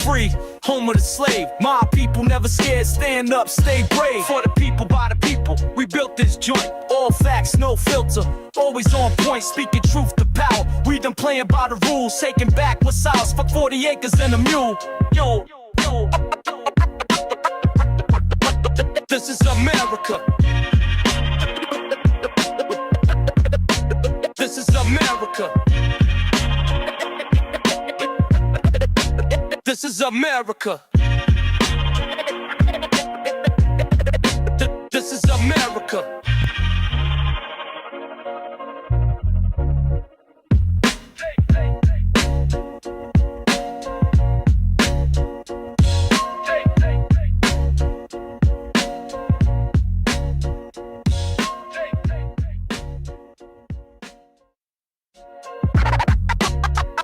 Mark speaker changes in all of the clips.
Speaker 1: Free, home of the slave. My people never scared, stand up, stay brave. For the people, by the people, we built this joint. All facts, no filter, always on point, speaking truth to power. We done playing by the rules, taking back what's ours. Fuck 40 acres and a mule. Yo, yo. This is America. This is America. This is America. This is America.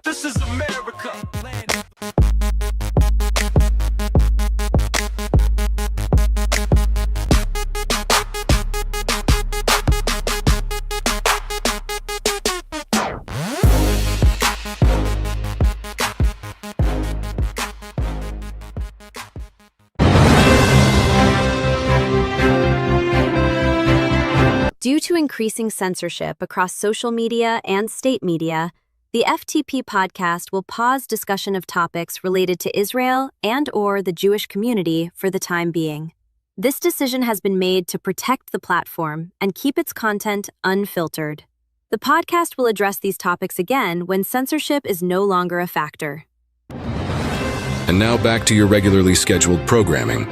Speaker 1: This is America.
Speaker 2: Due to increasing censorship across social media and state media, the FTP podcast will pause discussion of topics related to Israel and/or the Jewish community for the time being. This decision has been made to protect the platform and keep its content unfiltered. The podcast will address these topics again when censorship is no longer a factor.
Speaker 3: And now back to your regularly scheduled programming.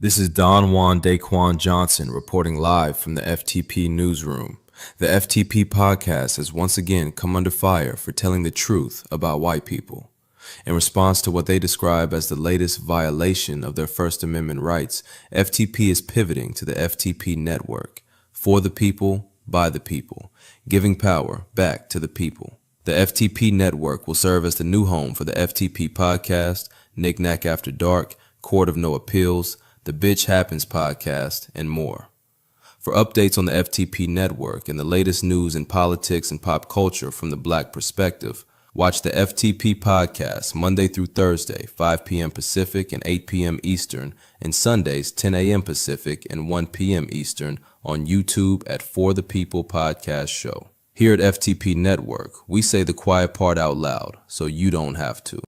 Speaker 4: This is Don Juan Daquan Johnson reporting live from the FTP newsroom. The FTP podcast has once again come under fire for telling the truth about white people. In response to what they describe as the latest violation of their First Amendment rights, FTP is pivoting to the FTP network, for the people, by the people, giving power back to the people. The FTP network will serve as the new home for the FTP podcast, Knick-Knack After Dark, Court of No Appeals, the Bitch Happens podcast, and more. For updates on the FTP network and the latest news in politics and pop culture from the Black perspective, watch the FTP podcast Monday through Thursday, 5 p.m. Pacific and 8 p.m. Eastern, and Sundays, 10 a.m. Pacific and 1 p.m. Eastern on YouTube at For the People Podcast Show. Here at FTP Network, we say the quiet part out loud so you don't have to.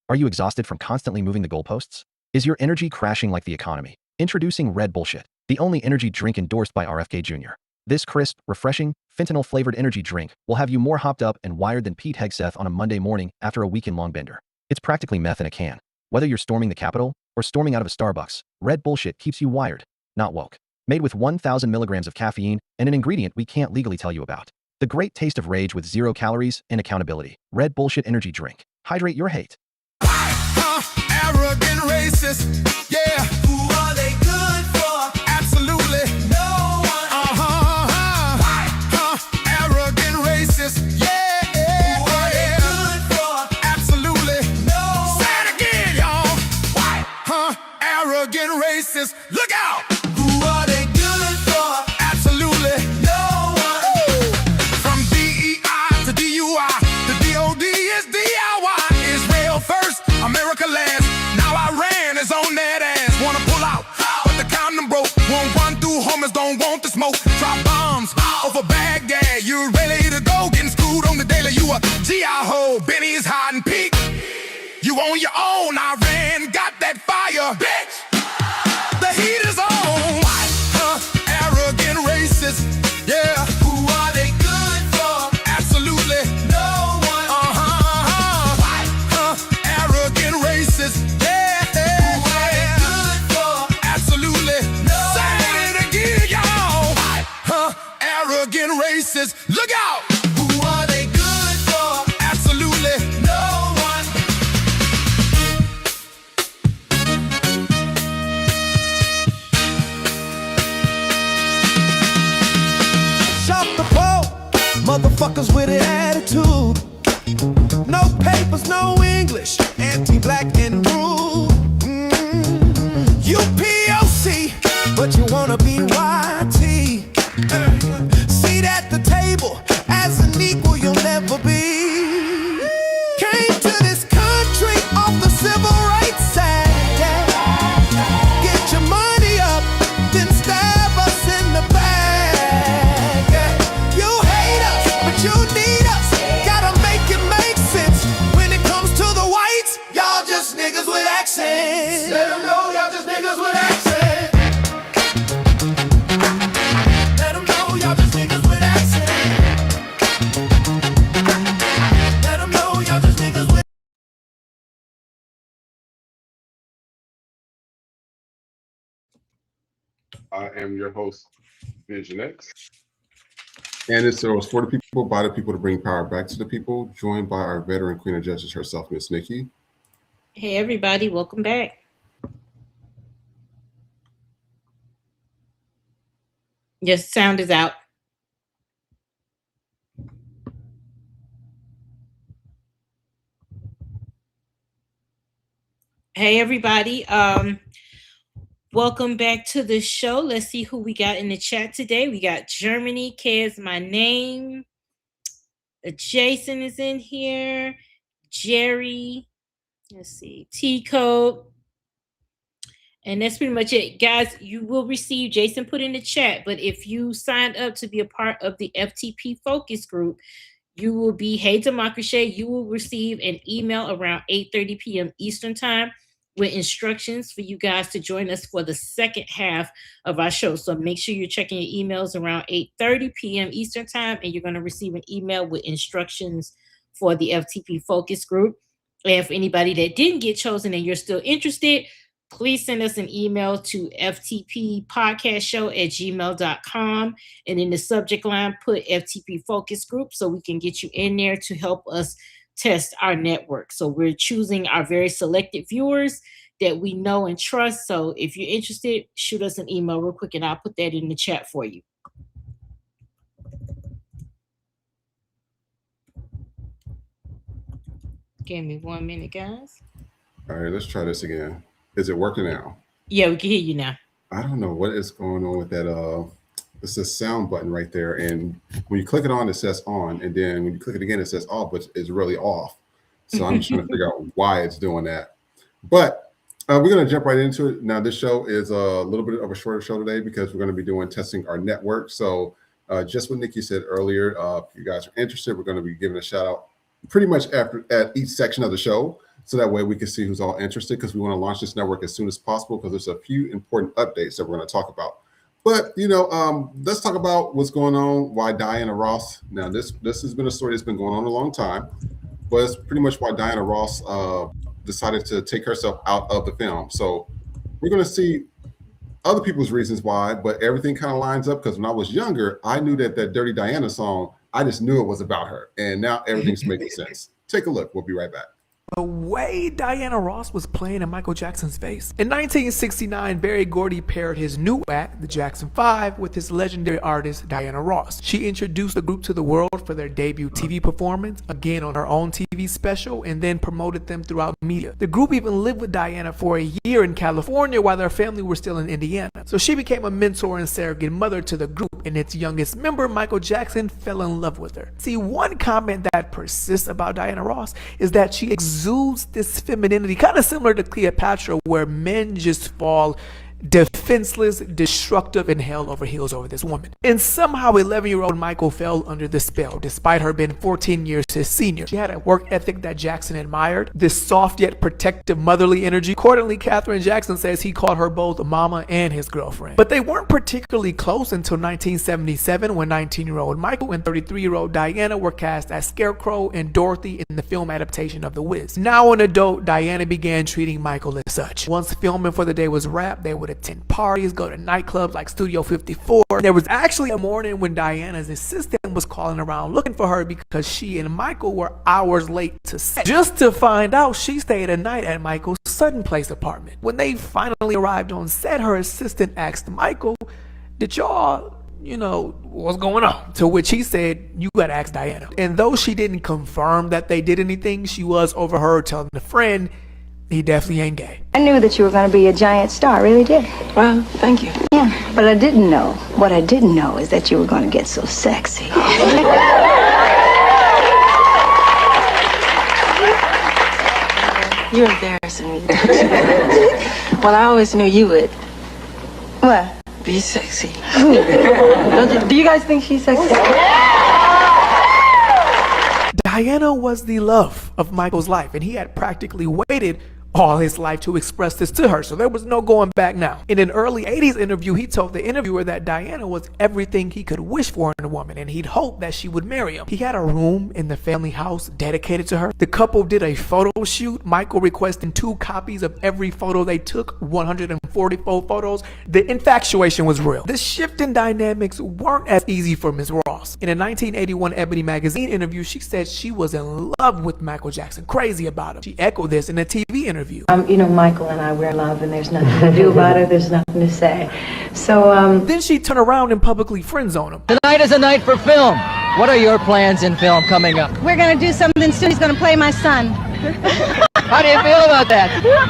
Speaker 5: Are you exhausted from constantly moving the goalposts? Is your energy crashing like the economy? Introducing Red Bullshit, the only energy drink endorsed by RFK Jr. This crisp, refreshing, fentanyl-flavored energy drink will have you more hopped up and wired than Pete Hegseth on a Monday morning after a weekend-long bender. It's practically meth in a can. Whether you're storming the Capitol or storming out of a Starbucks, Red Bullshit keeps you wired, not woke. Made with 1,000 milligrams of caffeine and an ingredient we can't legally tell you about. The great taste of rage with 0 calories and accountability. Red Bullshit energy drink. Hydrate your hate.
Speaker 6: Arrogant racist, yeah. Who are they good for? Absolutely no one. Arrogant racist, yeah. Who are they good for? Absolutely no one. Say it again, y'all. Arrogant racist, look out. Who are they good for? Absolutely no one. From DEI to DUI, the DOD is DIY. Israel first, America last. Now Iran is on that ass. Wanna pull out, but the condom broke. Won't run through homies, don't want the smoke. Drop bombs over Baghdad. You ready to go? Getting screwed on the daily. You a GI ho. Benny's hiding peak. You on your own. Iran got that fire, bitch. The heat is on. Arrogant racist, yeah. Who are they good for? Absolutely no one. Arrogant racist, yeah. Who are they good for? Absolutely no one. Say it again, y'all. Arrogant racist, look out. Who are they good for? Absolutely no one.
Speaker 7: Shop the pole, motherfuckers with an attitude. No papers, no English, anti-black and rude. You POC, but you wanna be YT.
Speaker 8: I am your host, Visionex. And this show is for the people, by the people, to bring power back to the people, joined by our veteran Queen of Justice herself, Miss Nikki.
Speaker 9: Hey, everybody, welcome back. Yes, sound is out. Hey, everybody. Welcome back to the show. Let's see who we got in the chat today. We got Germany, K is my name. Jason is in here. Jerry. Let's see. T-Code. And that's pretty much it. Guys, you will receive, Jason put in the chat, but if you signed up to be a part of the FTP focus group, you will be, hey, Democracy, you will receive an email around 8:30 p.m. Eastern time with instructions for you guys to join us for the second half of our show. So make sure you're checking your emails around 8:30 p.m. Eastern time, and you're going to receive an email with instructions for the FTP focus group. And for anybody that didn't get chosen and you're still interested, please send us an email to ftppodcastshow@gmail.com. And in the subject line, put FTP focus group so we can get you in there to help us test our network. So we're choosing our very selected viewers that we know and trust. So if you're interested, shoot us an email real quick and I'll put that in the chat for you. Give me 1 minute, guys.
Speaker 8: All right, let's try this again. Is it working now?
Speaker 9: Yeah, we can hear you now.
Speaker 8: I don't know what is going on with that. It's a sound button right there. And when you click it on, it says on. And then when you click it again, it says off, but it's really off. So I'm trying to figure out why it's doing that. But we're going to jump right into it. Now, this show is a little bit of a shorter show today because we're going to be doing testing our network. So just what Nikki said earlier, if you guys are interested, we're going to be giving a shout out pretty much at each section of the show. So that way we can see who's all interested, because we want to launch this network as soon as possible, because there's a few important updates that we're going to talk about. But, let's talk about what's going on, why Diana Ross. Now, this has been a story that's been going on a long time, but it's pretty much why Diana Ross decided to take herself out of the film. So we're going to see other people's reasons why, but everything kind of lines up, because when I was younger, I knew that Dirty Diana song, I just knew it was about her. And now everything's making sense. Take a look. We'll be right back.
Speaker 10: The way Diana Ross was playing in Michael Jackson's face. In 1969, Berry Gordy paired his new act, the Jackson 5, with his legendary artist, Diana Ross. She introduced the group to the world for their debut TV performance, again on her own TV special, and then promoted them throughout media. The group even lived with Diana for a year in California while their family were still in Indiana. So she became a mentor and surrogate mother to the group, and its youngest member, Michael Jackson, fell in love with her. See, one comment that persists about Diana Ross is that she exudes this femininity, kind of similar to Cleopatra, where men just fall defenseless, destructive, and hell over heels over this woman. And somehow 11-year-old Michael fell under the spell, despite her being 14 years his senior. She had a work ethic that Jackson admired, this soft yet protective motherly energy. Accordingly, Katherine Jackson says he called her both mama and his girlfriend. But they weren't particularly close until 1977, when 19-year-old Michael and 33-year-old Diana were cast as Scarecrow and Dorothy in the film adaptation of The Wiz. Now an adult, Diana began treating Michael as such. Once filming for the day was wrapped, they would attend parties, go to nightclubs like Studio 54. There was actually a morning when Diana's assistant was calling around looking for her because she and Michael were hours late to set, just to find out she stayed a night at Michael's Sutton Place apartment. When they finally arrived on set, her assistant asked Michael, "Did y'all, what's going on?" To which he said, "You gotta ask Diana." And though she didn't confirm that they did anything, she was overheard telling a friend, "He definitely ain't gay."
Speaker 11: I knew that you were going to be a giant star, I really did.
Speaker 12: Well, thank you.
Speaker 11: Yeah, but I didn't know. What I didn't know is that you were going to get so sexy.
Speaker 12: You're embarrassing me. Well, I always knew you would.
Speaker 11: What?
Speaker 12: Be sexy.
Speaker 11: Do you guys think she's sexy?
Speaker 10: Diana was the love of Michael's life, and he had practically waited all his life to express this to her, so there was no going back now. In an early 80s interview, he told the interviewer that Diana was everything he could wish for in a woman, and he'd hoped that she would marry him. He had a room in the family house dedicated to her. The couple did a photo shoot, Michael requesting 2 copies of every photo they took, 144 photos. The infatuation was real. The shift in dynamics weren't as easy for Ms. Ross. In a 1981 Ebony magazine interview, she said she was in love with Michael Jackson, crazy about him. She echoed this in a TV interview.
Speaker 11: You know, Michael and I, we're in love, and there's nothing to do about it. There's nothing to say. So,
Speaker 10: Then she turned around and publicly friend zone him.
Speaker 13: Tonight is a night for film. What are your plans in film coming up?
Speaker 14: We're gonna do something soon. He's gonna play my son.
Speaker 13: How do you feel about that?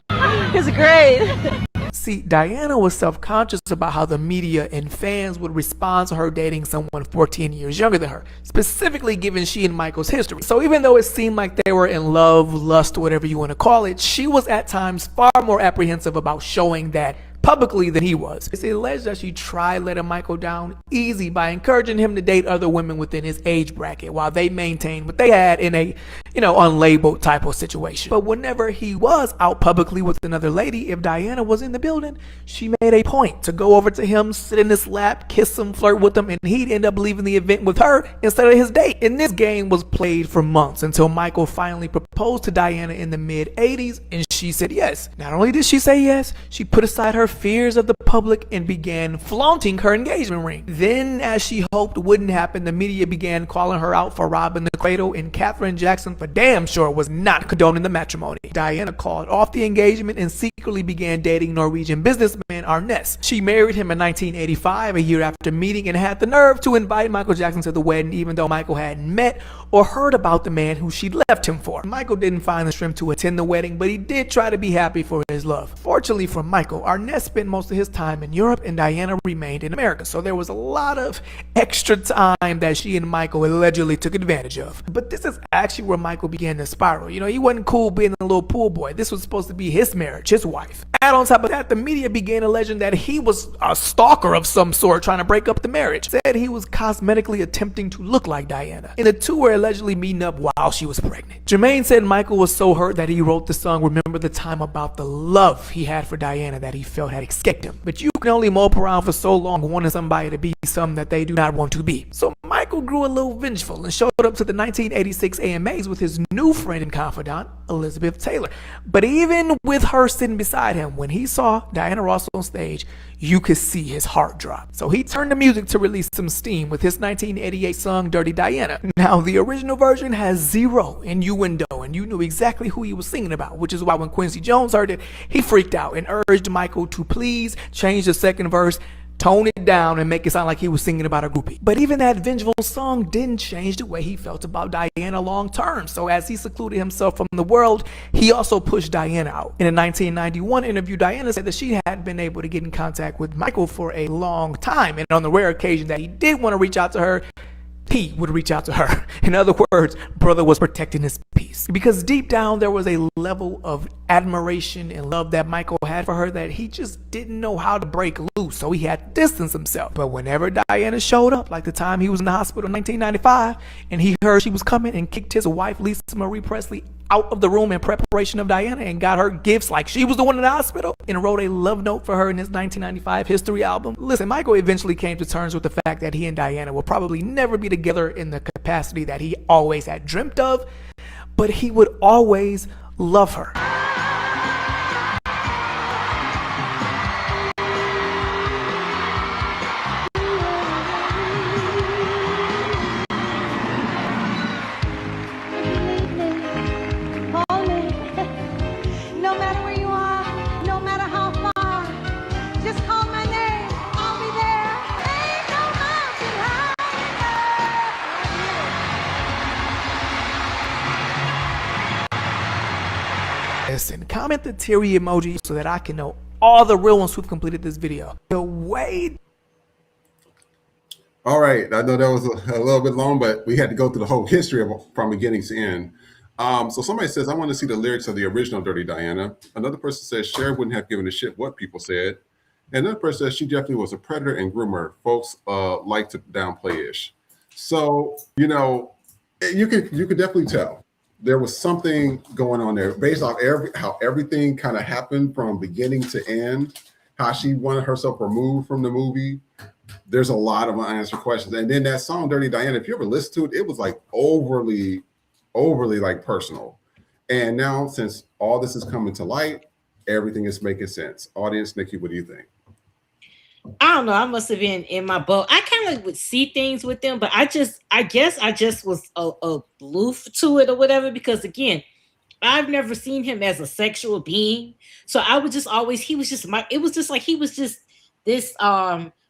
Speaker 14: It's great.
Speaker 10: See, Diana was self-conscious about how the media and fans would respond to her dating someone 14 years younger than her, specifically given she and Michael's history. So even though it seemed like they were in love, lust, whatever you want to call it, she was at times far more apprehensive about showing that publicly than he was. It's alleged that she tried letting Michael down easy by encouraging him to date other women within his age bracket while they maintained what they had in a, unlabeled type of situation. But whenever he was out publicly with another lady, if Diana was in the building, she made a point to go over to him, sit in his lap, kiss him, flirt with him, and he'd end up leaving the event with her instead of his date. And this game was played for months until Michael finally proposed to Diana in the mid-80s, and she said yes. Not only did she say yes, she put aside her fears of the public and began flaunting her engagement ring. Then, as she hoped wouldn't happen, the media began calling her out for robbing the cradle, and Katherine Jackson for damn sure was not condoning the matrimony. Diana called off the engagement and secretly began dating Norwegian businessman Arnes. She married him in 1985, a year after meeting, and had the nerve to invite Michael Jackson to the wedding, even though Michael hadn't met or heard about the man who she'd left him for. Michael didn't find the strength to attend the wedding, but he did try to be happy for his love. Fortunately for Michael, Arnes spent most of his time in Europe and Diana remained in America, so there was a lot of extra time that she and Michael allegedly took advantage of. But this is actually where Michael began to spiral. He wasn't cool being a little pool boy. This was supposed to be his marriage, his wife. And on top of that, the media began alleging that he was a stalker of some sort trying to break up the marriage. Said he was cosmetically attempting to look like Diana, and the two were allegedly meeting up while she was pregnant. Jermaine said Michael was so hurt that he wrote the song Remember the Time about the love he had for Diana that he felt had escaped him. But you can only mope around for so long wanting somebody to be something that they do not want to be. So Michael grew a little vengeful and showed up to the 1986 AMAs with his new friend and confidant, Elizabeth Taylor. But even with her sitting beside him, when he saw Diana Ross on stage, you could see his heart drop. So he turned to music to release some steam with his 1988 song Dirty Diana. Now the original version has zero innuendo and you knew exactly who he was singing about, which is why when Quincy Jones heard it, he freaked out and urged Michael to please change the second verse, tone it down, and make it sound like he was singing about a groupie. But even that vengeful song didn't change the way he felt about Diana long term. So as he secluded himself from the world, he also pushed Diana out. In a 1991 interview, Diana said that she hadn't been able to get in contact with Michael for a long time. And on the rare occasion that he did want to reach out to her, he would reach out to her. In other words, brother was protecting his peace. Because deep down, there was a level of admiration and love that Michael had for her that he just didn't know how to break loose, so he had to distance himself. But whenever Diana showed up, like the time he was in the hospital in 1995, and he heard she was coming and kicked his wife, Lisa Marie Presley, out of the room in preparation of Diana and got her gifts like she was the one in the hospital and wrote a love note for her in his 1995 History album. Listen, Michael eventually came to terms with the fact that he and Diana will probably never be together in the capacity that he always had dreamt of, but he would always love her. And comment the teary emoji so that I can know all the real ones who've completed this video. The way.
Speaker 8: All right, I know that was a little bit long, but we had to go through the whole history of from beginning to end. So somebody says, I want to see the lyrics of the original Dirty Diana. Another person says, Cher wouldn't have given a shit what people said. And another person says, she definitely was a predator and groomer. Folks like to downplay ish. So, you could definitely tell. there was something going on there based off how everything kind of happened from beginning to end, how she wanted herself removed from the movie. There's a lot of unanswered questions. And then that song, Dirty Diana, if you ever listen to it, it was like overly like personal. And now, since all this is coming to light, everything is making sense. Audience, Nikki, what do you think?
Speaker 9: I don't know. I must have been in my boat. I kind of would see things with them, but I guess I just was aloof to it or whatever. Because again, I've never seen him as a sexual being, so I would just always he was just my. It was just like he was just this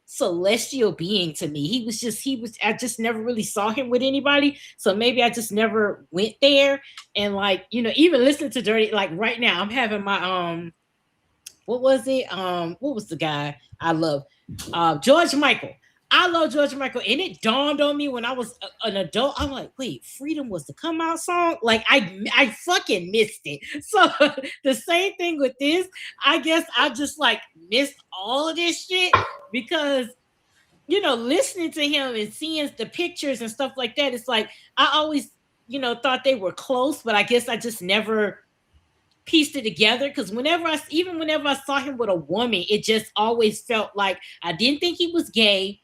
Speaker 9: celestial being to me. He was. I just never really saw him with anybody, so maybe I just never went there. And like even listening to Dirty, like right now, I'm having my what was it? What was the guy I love? George Michael. I love George Michael, and it dawned on me when I was an adult. I'm like, wait, Freedom was the come out song? Like, I fucking missed it. So the same thing with this. I guess I just like missed all of this shit because listening to him and seeing the pictures and stuff like that, it's like I always thought they were close, but I guess I just never pieced it together because whenever I saw him with a woman, it just always felt like I didn't think he was gay,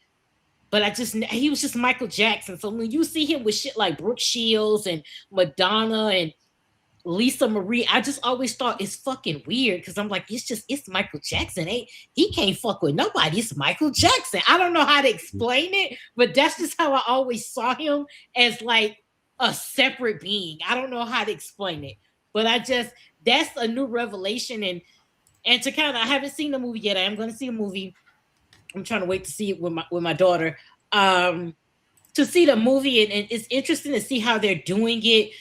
Speaker 9: but he was just Michael Jackson. So when you see him with shit like Brooke Shields and Madonna and Lisa Marie, I just always thought it's fucking weird because I'm like, it's Michael Jackson. He can't fuck with nobody. It's Michael Jackson. I don't know how to explain it, but that's just how I always saw him, as like a separate being. I don't know how to explain it, but that's a new revelation. And to kind of, I haven't seen the movie yet. I am going to see a movie. I'm trying to wait to see it with my daughter. To see the movie, and it's interesting to see how they're doing it,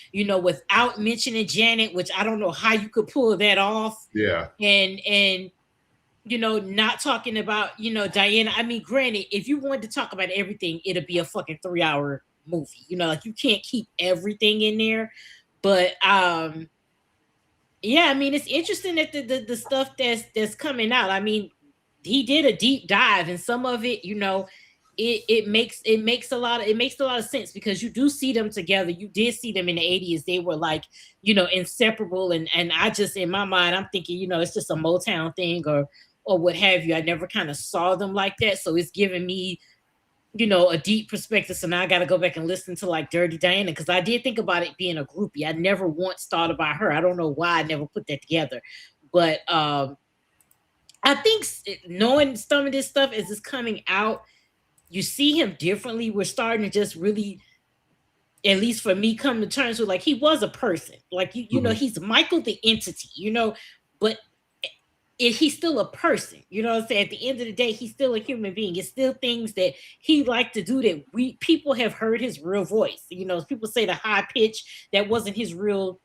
Speaker 9: without mentioning Janet, which I don't know how you could pull that off.
Speaker 8: Yeah.
Speaker 9: And not talking about, Diana. I mean, granted, if you wanted to talk about everything, it'd be a fucking 3-hour movie. Like you can't keep everything in there. But yeah, I mean, it's interesting that the stuff that's coming out. I mean, he did a deep dive, and some of it, it makes a lot of sense because you do see them together. You did see them in the 80s. They were like, inseparable. And I just, in my mind, I'm thinking, it's just a Motown thing or what have you. I never kind of saw them like that. So it's giving me, a deep perspective. So now I got to go back and listen to like Dirty Diana, because I did think about it being a groupie. I never once thought about her. I don't know why I never put that together. But I think knowing some of this stuff as it's coming out, you see him differently. We're starting to just really, at least for me, come to terms with like he was a person. Like he's Michael the entity, but he's still a person. You know what I'm saying? At the end of the day, he's still a human being. It's still things that he liked to do that people have heard his real voice. People say the high pitch, that wasn't his real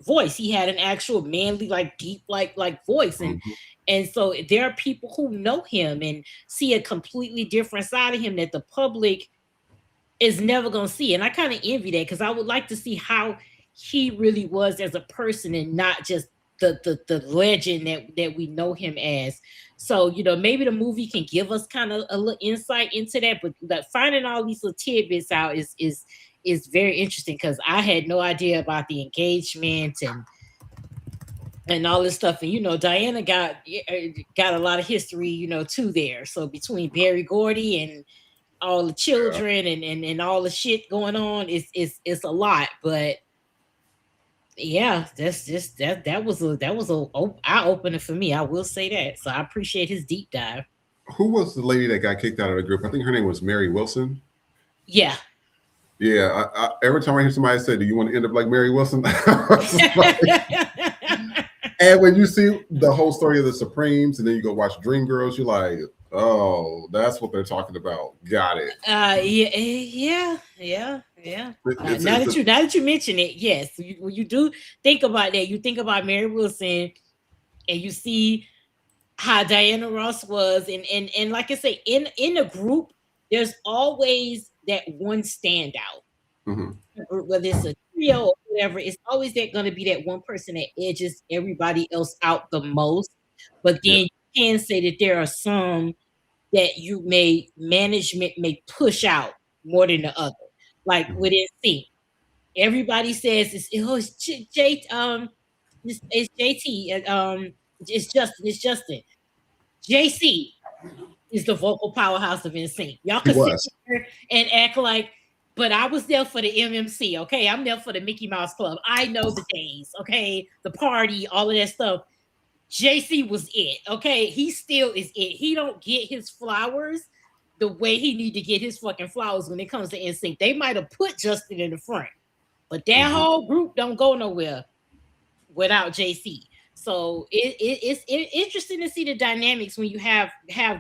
Speaker 9: voice. He had an actual manly, like deep, like voice. And so there are people who know him and see a completely different side of him that the public is never going to see. And I kind of envy that, because I would like to see how he really was as a person and not just the legend that we know him as. So, maybe the movie can give us kind of a little insight into that, but finding all these little tidbits out is very interesting, because I had no idea about the engagement and all this stuff. And Diana got a lot of history too there. So between Berry Gordy and all the children and all the shit going on, it's a lot. But yeah, that was a eye opener for me. I will say that. So I appreciate his deep dive.
Speaker 8: Who was the lady that got kicked out of the group? I think her name was Mary Wilson.
Speaker 9: Yeah.
Speaker 8: Yeah. I every time I hear somebody say, "Do you want to end up like Mary Wilson?" And when you see the whole story of the Supremes, and then you go watch Dreamgirls, you're like, "Oh, that's what they're talking about." Got it.
Speaker 9: Yeah. Now that you mention it, yes, when you do think about that, you think about Mary Wilson, and you see how Diana Ross was, and like I say, in a group, there's always that one standout. Whether it's a trio or whatever, it's always going to be that one person that edges everybody else out the most. But then you can say that there are some that management may push out more than the other. Like with NC, Everybody says it's JT, it's Justin, it's Justin. JC is the vocal powerhouse of NSYNC. Y'all
Speaker 8: He
Speaker 9: can sit
Speaker 8: was.
Speaker 9: here and act like, but I was there for the MMC, okay? I'm there for the Mickey Mouse Club. I know the days, okay? The party, all of that stuff. JC was it, okay? He still is it. He don't get his flowers the way he need to get his fucking flowers when it comes to NSYNC. They might have put Justin in the front, but that whole group don't go nowhere without JC. So it's interesting to see the dynamics when you have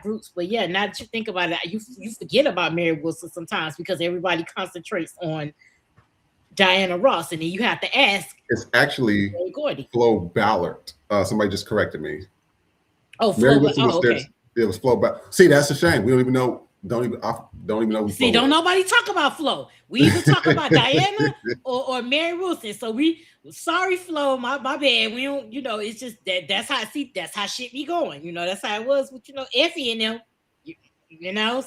Speaker 9: groups. But yeah, now that you think about it, you forget about Mary Wilson sometimes because everybody concentrates on Diana Ross, and then you have to ask.
Speaker 8: It's actually Flo Ballard. Somebody just corrected me.
Speaker 9: Oh,
Speaker 8: Mary
Speaker 9: Flo.
Speaker 8: Wilson was
Speaker 9: Okay.
Speaker 8: It was Flo Ballard. See, that's a shame. We don't even know. Don't even know. Who
Speaker 9: See,
Speaker 8: Flo
Speaker 9: don't
Speaker 8: is.
Speaker 9: nobody talk about Flo. We either talk about Diana or Mary Wilson. So sorry, Flo, my bad. We don't, it's just that's how shit be going. That's how it was with Effie and them.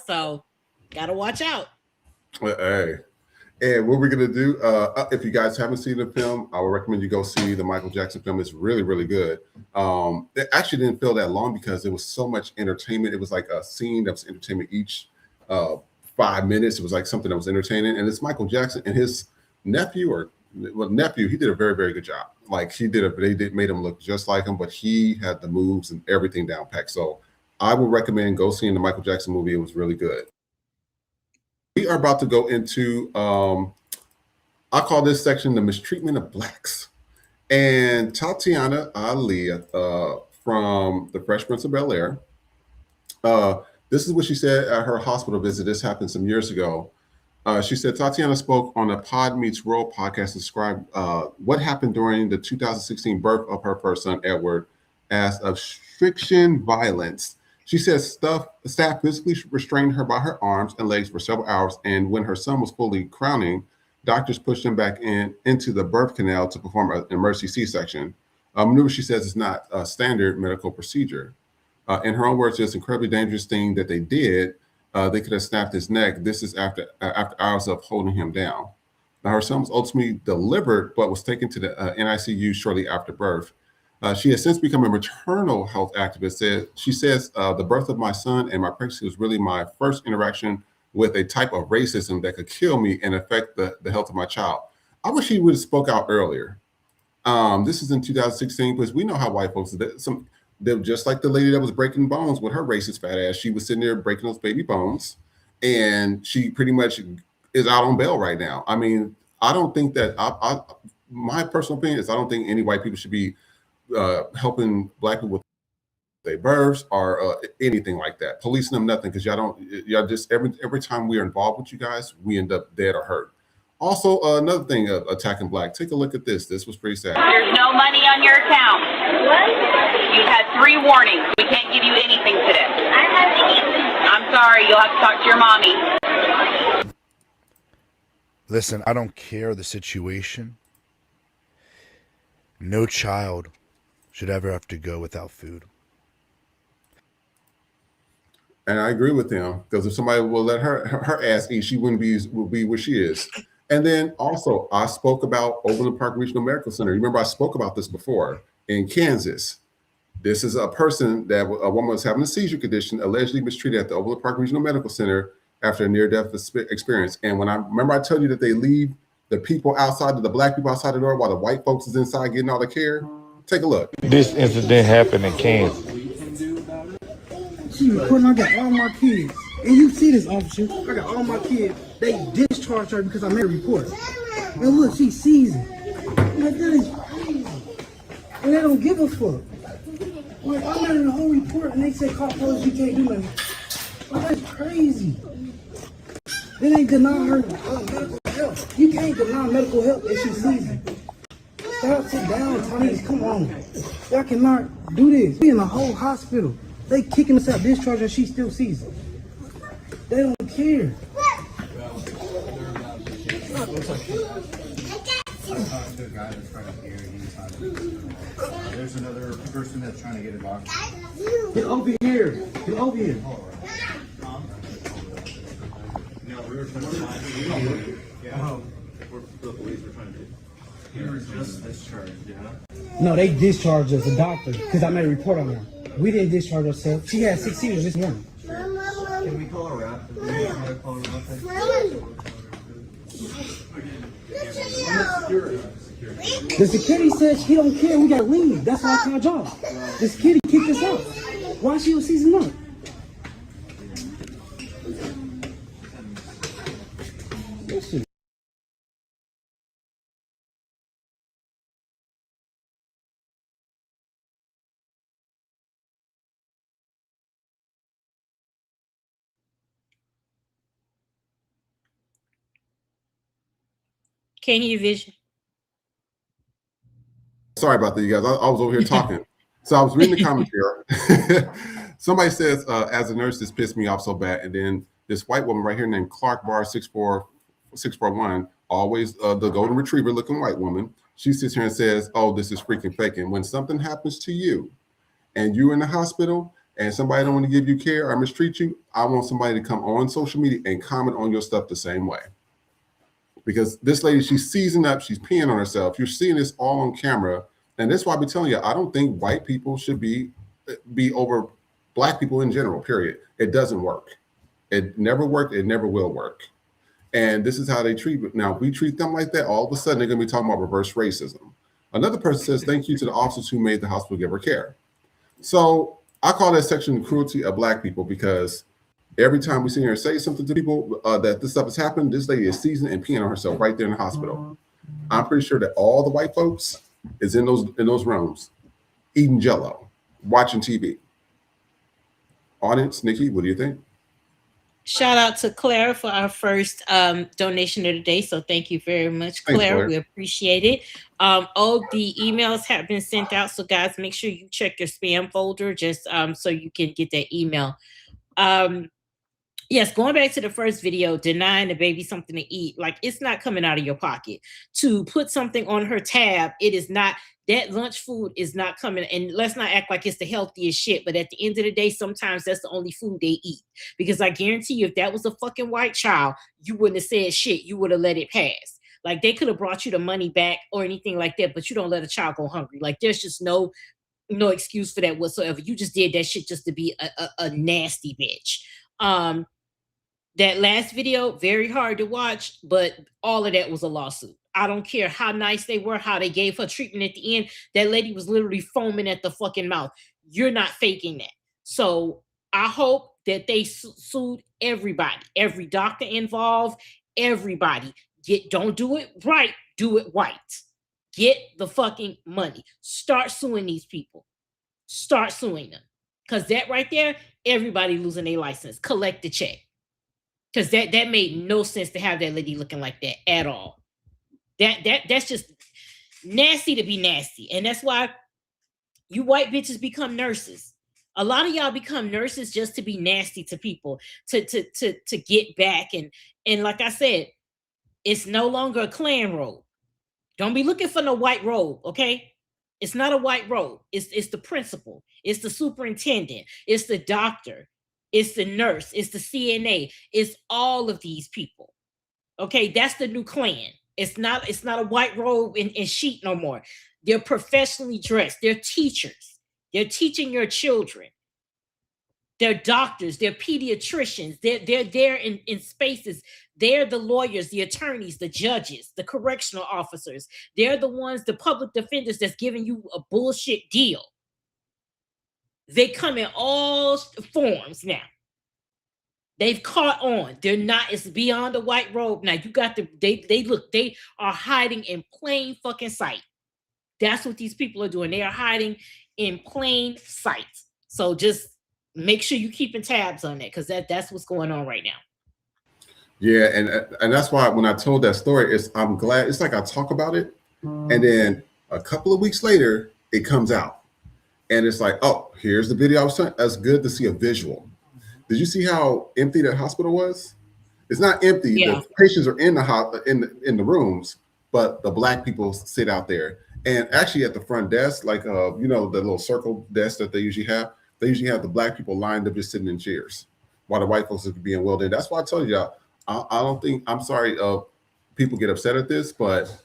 Speaker 9: So gotta watch out.
Speaker 8: Well, hey. And what we're gonna do, if you guys haven't seen the film, I would recommend you go see the Michael Jackson film. It's really, really good. It actually didn't feel that long because there was so much entertainment. It was like a scene that was entertainment each 5 minutes. It was like something that was entertaining. And it's Michael Jackson and his nephew, he did a very, very good job. Like they made him look just like him, but he had the moves and everything down packed. So I would recommend go seeing the Michael Jackson movie. It was really good. We are about to go into, I call this section the Mistreatment of Blacks. And Tatiana Ali from The Fresh Prince of Bel-Air, this is what she said at her hospital visit. This happened some years ago. She said, Tatiana spoke on the Pod Meets World podcast and described what happened during the 2016 birth of her first son, Edward, as obstruction violence. She says staff physically restrained her by her arms and legs for several hours, and when her son was fully crowning, doctors pushed him back into the birth canal to perform an emergency C-section. Maneuver, she says, is not a standard medical procedure. In her own words, it's an incredibly dangerous thing that they did. They could have snapped his neck. This is after hours of holding him down. Now, her son was ultimately delivered, but was taken to the NICU shortly after birth. She has since become a maternal health activist. She says, the birth of my son and my pregnancy was really my first interaction with a type of racism that could kill me and affect the health of my child. I wish she would have spoke out earlier. This is in 2016, because we know how white folks, they're just like the lady that was breaking bones with her racist fat ass. She was sitting there breaking those baby bones, and she pretty much is out on bail right now. I mean, I don't think that, my personal opinion is I don't think any white people should be helping black people with their births or anything like that, policing them, nothing, because y'all just every time we are involved with you guys, we end up dead or hurt. Also, another thing of attacking black. Take a look at this. This was pretty sad.
Speaker 15: There's no money on your account. What? You've had 3 warnings. We can't give you anything today. I don't have anything. I'm sorry. You'll have to talk to your mommy.
Speaker 16: Listen, I don't care the situation. No child should ever have to go without food.
Speaker 8: And I agree with him, because if somebody will let her ass eat, she will be where she is. And then also, I spoke about Overland Park Regional Medical Center. Remember, I spoke about this before in Kansas. This is a person a woman was having a seizure condition, allegedly mistreated at the Overland Park Regional Medical Center after a near-death experience. And when I told you that they leave the people outside, the black people outside the door while the white folks is inside getting all the care, take a look.
Speaker 17: This incident happened in Kansas.
Speaker 18: She recording, I got all my kids. And you see this, officer. I got all my kids. They discharged her because I made a report. And look, she sees it. I'm like, that is crazy. And they don't give a fuck. Like, I made a whole report and they say, call police, you can't do nothing. Like, that's crazy. Then they deny her medical help. You can't deny medical help if she sees it. Stop, sit down, Tyrese, come on. Y'all cannot do this. We in a whole hospital. They kicking us out, discharge, and she still sees it. They don't care.
Speaker 19: There's another person that's trying to get a box.
Speaker 18: Get over here. Get over here.
Speaker 19: No, we were trying to find. The police were trying to. You were just discharged, yeah?
Speaker 18: No, they discharged us, the doctor, because I made a report on her. We didn't discharge ourselves. She had 6 seizures this morning.
Speaker 19: Can we call a rap? Call a rap?
Speaker 18: The security said she don't care. We gotta leave. That's why I called y'all. The security kicked us out. Why she was seizing up? Listen.
Speaker 9: Can you vision?
Speaker 8: Sorry about that, you guys. I was over here talking. So I was reading the commentary. Somebody says, as a nurse, this pissed me off so bad. And then this white woman right here named Clark Bar 641, always the golden retriever looking white woman. She sits here and says, oh, this is freaking fake. And when something happens to you and you're in the hospital and somebody don't want to give you care or mistreat you, I want somebody to come on social media and comment on your stuff the same way. Because this lady, she's seizing up, she's peeing on herself. You're seeing this all on camera. And that's why I've been telling you, I don't think white people should be over black people in general, period. It doesn't work. It never worked. It never will work. And this is how they treat it. Now, if we treat them like that, all of a sudden they're going to be talking about reverse racism. Another person says, thank you to the officers who made the hospital give her care. So I call that section the cruelty of black people, because every time we sit here and say something to people that this stuff has happened, this lady is seizing and peeing on herself right there in the hospital. I'm pretty sure that all the white folks is in those rooms eating Jell-O, watching TV. Audience, Nikki, what do you think?
Speaker 9: Shout out to Claire for our first donation of the day. So thank you very much, Claire.
Speaker 8: Thanks, Claire.
Speaker 9: We appreciate it. All the emails have been sent out. So guys, make sure you check your spam folder just so you can get that email. Yes, going back to the first video, denying the baby something to eat, like it's not coming out of your pocket. To put something on her tab, it is not, that lunch food is not coming. And let's not act like it's the healthiest shit, but at the end of the day, sometimes that's the only food they eat. Because I guarantee you, if that was a fucking white child, you wouldn't have said shit. You would have let it pass. Like they could have brought you the money back or anything like that, but you don't let a child go hungry. Like there's just no excuse for that whatsoever. You just did that shit just to be a nasty bitch. That last video, very hard to watch, but all of that was a lawsuit. I don't care how nice they were, how they gave her treatment at the end. That lady was literally foaming at the fucking mouth. You're not faking that. So I hope that they sued everybody, every doctor involved, everybody. Don't do it right, do it white. Get the fucking money. Start suing these people. Start suing them. Because that right there, everybody losing their license. Collect the check. Because that made no sense to have that lady looking like that at all. That's just nasty to be nasty. And that's why you white bitches become nurses. A lot of y'all become nurses just to be nasty to people, to get back. And like I said, it's no longer a clan robe. Don't be looking for no white robe, okay? It's not a white robe. It's the principal. It's the superintendent. It's the doctor. It's the nurse. It's the CNA. It's all of these people. Okay, that's the new clan. It's not a white robe and sheet no more. They're professionally dressed. They're teachers. They're teaching your children. They're doctors. They're pediatricians. They're there in spaces. They're the lawyers, the attorneys, the judges, the correctional officers. They're the ones, the public defenders that's giving you a bullshit deal. They come in all forms now. They've caught on. They're not, it's beyond a white robe. Now you got they are hiding in plain fucking sight. That's what these people are doing. They are hiding in plain sight. So just make sure you're keeping tabs on that, because that's what's going on right now.
Speaker 8: Yeah, and that's why when I told that story, I'm glad. It's like I talk about it, and then a couple of weeks later, it comes out. And it's like, oh, here's the video I was talking. That's good to see a visual. Did you see how empty that hospital was? It's not empty. Yeah. The patients are in the rooms, but the black people sit out there. And actually at the front desk, like the little circle desk that they usually have the black people lined up just sitting in chairs while the white folks are being wheeled in. That's why I told y'all, I don't think, I'm sorry, people get upset at this, but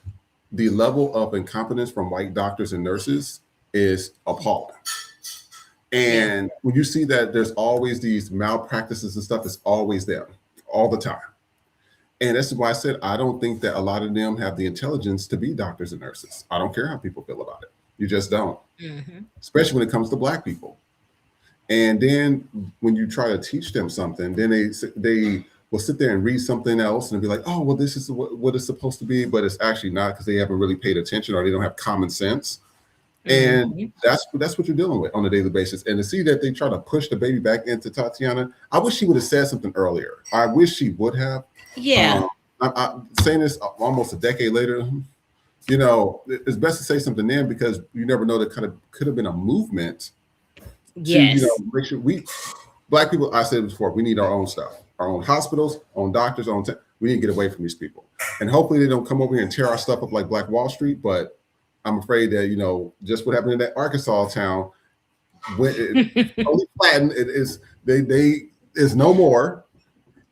Speaker 8: the level of incompetence from white doctors and nurses is appalling. And when you see that there's always these malpractices and stuff, it's always there all the time. And that's why I said, I don't think that a lot of them have the intelligence to be doctors and nurses. I don't care how people feel about it. You just don't, especially when it comes to Black people. And then when you try to teach them something, then they will sit there and read something else and be like, oh, well, this is what it's supposed to be, but it's actually not, because they haven't really paid attention or they don't have common sense. And that's what you're dealing with on a daily basis. And to see that they try to push the baby back into Tatiana, I wish she would have said something earlier. I wish she would have.
Speaker 9: Yeah.
Speaker 8: I'm saying this almost a decade later. You know, it's best to say something then, because you never know, that could have been a movement.
Speaker 9: Yes.
Speaker 8: To, make sure Black people, I said it before, we need our own stuff, our own hospitals, own doctors, we need to get away from these people. And hopefully they don't come over here and tear our stuff up like Black Wall Street. But I'm afraid that, just what happened in that Arkansas town, when it totally flattened, it is they is no more.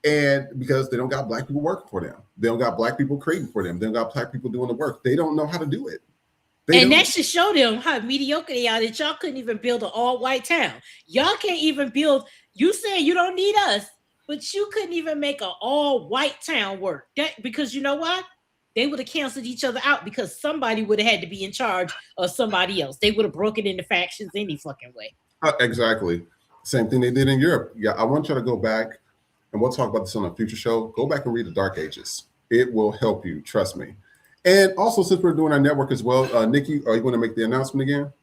Speaker 8: And because they don't got Black people working for them, they don't got Black people creating for them, they don't got Black people doing the work. They don't know how to do it.
Speaker 9: That should show them how mediocre they are, that y'all couldn't even build an all-white town. Y'all can't even build, you say you don't need us, but you couldn't even make an all-white town work. Because you know what? They would have canceled each other out, because somebody would have had to be in charge of somebody else. They would have broken into factions any fucking way.
Speaker 8: Exactly. Same thing they did in Europe. Yeah, I want you to go back, and we'll talk about this on a future show. Go back and read the Dark Ages. It will help you, trust me. And also, since we're doing our network as well, Nikki, are you going to make the announcement again?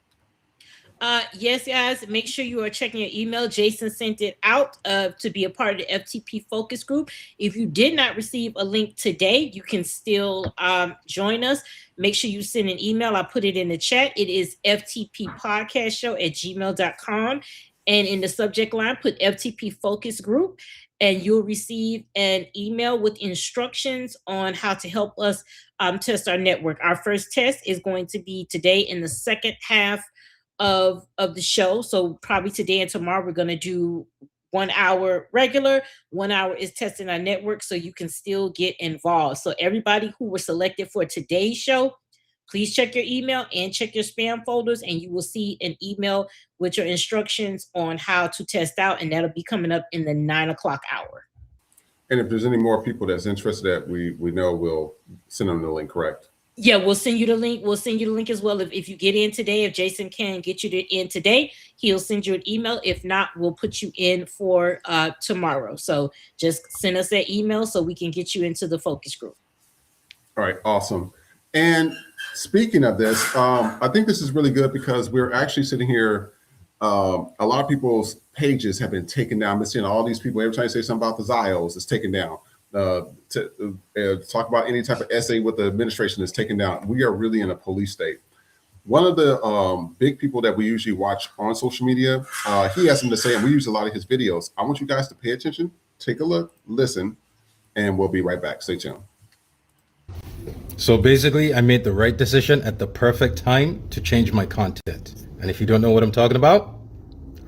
Speaker 9: Yes, guys, make sure you are checking your email. Jason sent it out to be a part of the FTP focus group. If you did not receive a link today, you can still join us. Make sure you send an email. I put it in the chat. It is ftppodcastshow@gmail.com. And in the subject line, put FTP focus group, and you'll receive an email with instructions on how to help us test our network. Our first test is going to be today in the second half of the show. So probably today and tomorrow, we're going to do 1 hour regular, 1 hour is testing our network, so you can still get involved. So everybody who was selected for today's show, please check your email and check your spam folders, and you will see an email with your instructions on how to test out, and that'll be coming up in the 9 o'clock hour.
Speaker 8: And if there's any more people that's interested, that we know, we'll send them the link, correct?
Speaker 9: Yeah, we'll send you the link. We'll send you the link as well. If you get in today, if Jason can get you in today, he'll send you an email. If not, we'll put you in for tomorrow. So just send us that email so we can get you into the focus group.
Speaker 8: All right, awesome. And speaking of this, I think this is really good, because we're actually sitting here. A lot of people's pages have been taken down. I've been seeing all these people, every time you say something about the Zios, it's taken down. Talk about any type of essay with the administration is taken down. We are really in a police state. One of the big people that we usually watch on social media, he has something to say, and we use a lot of his videos. I want you guys to pay attention, take a look, listen, and we'll be right back. Stay tuned.
Speaker 20: So basically, I made the right decision at the perfect time to change my content. And if you don't know what I'm talking about,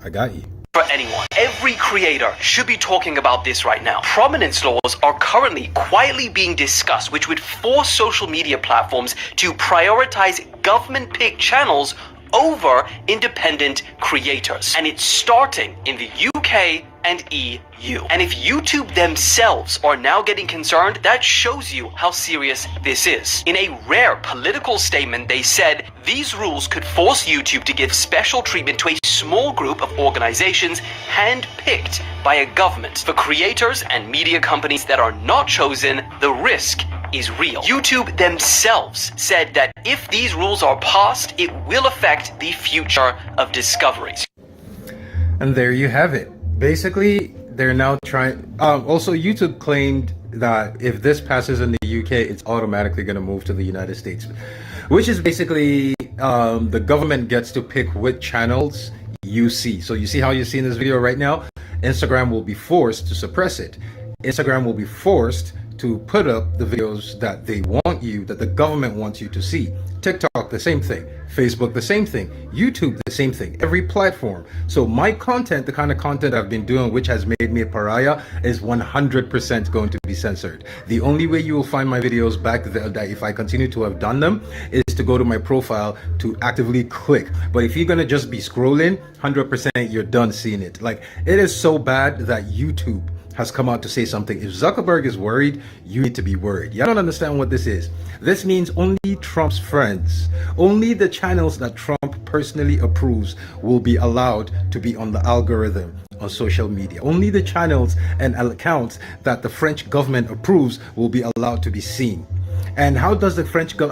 Speaker 20: I got you.
Speaker 21: For anyone, every creator should be talking about this right now. Prominence laws are currently quietly being discussed, which would force social media platforms to prioritize government-picked channels over independent creators. And it's starting in the UK and EU. And if YouTube themselves are now getting concerned, that shows you how serious this is. In a rare political statement, they said these rules could force YouTube to give special treatment to a small group of organizations handpicked by a government. For creators and media companies that are not chosen, the risk is real. YouTube themselves said that if these rules are passed, it will affect the future of discoveries.
Speaker 20: And there you have it. Basically, they're now trying. Also, YouTube claimed that if this passes in the UK, it's automatically going to move to the United States, which is basically the government gets to pick which channels you see. So you see how you see in this video right now, Instagram will be forced to suppress it. Instagram will be forced to put up the videos that they want you, that the government wants you to see. TikTok, the same thing. Facebook, the same thing. YouTube, the same thing. Every platform. So my content, the kind of content I've been doing, which has made me a pariah, is 100% going to be censored. The only way you will find my videos back there, that if I continue to have done them, is to go to my profile to actively click. But if you're going to just be scrolling, 100% you're done seeing it. Like, it is so bad that YouTube has come out to say something. If Zuckerberg is worried, you need to be worried. You don't understand what this is. This means only Trump's friends, only the channels that Trump personally approves will be allowed to be on the algorithm on social media. Only the channels and accounts that the French government approves will be allowed to be seen. And how does the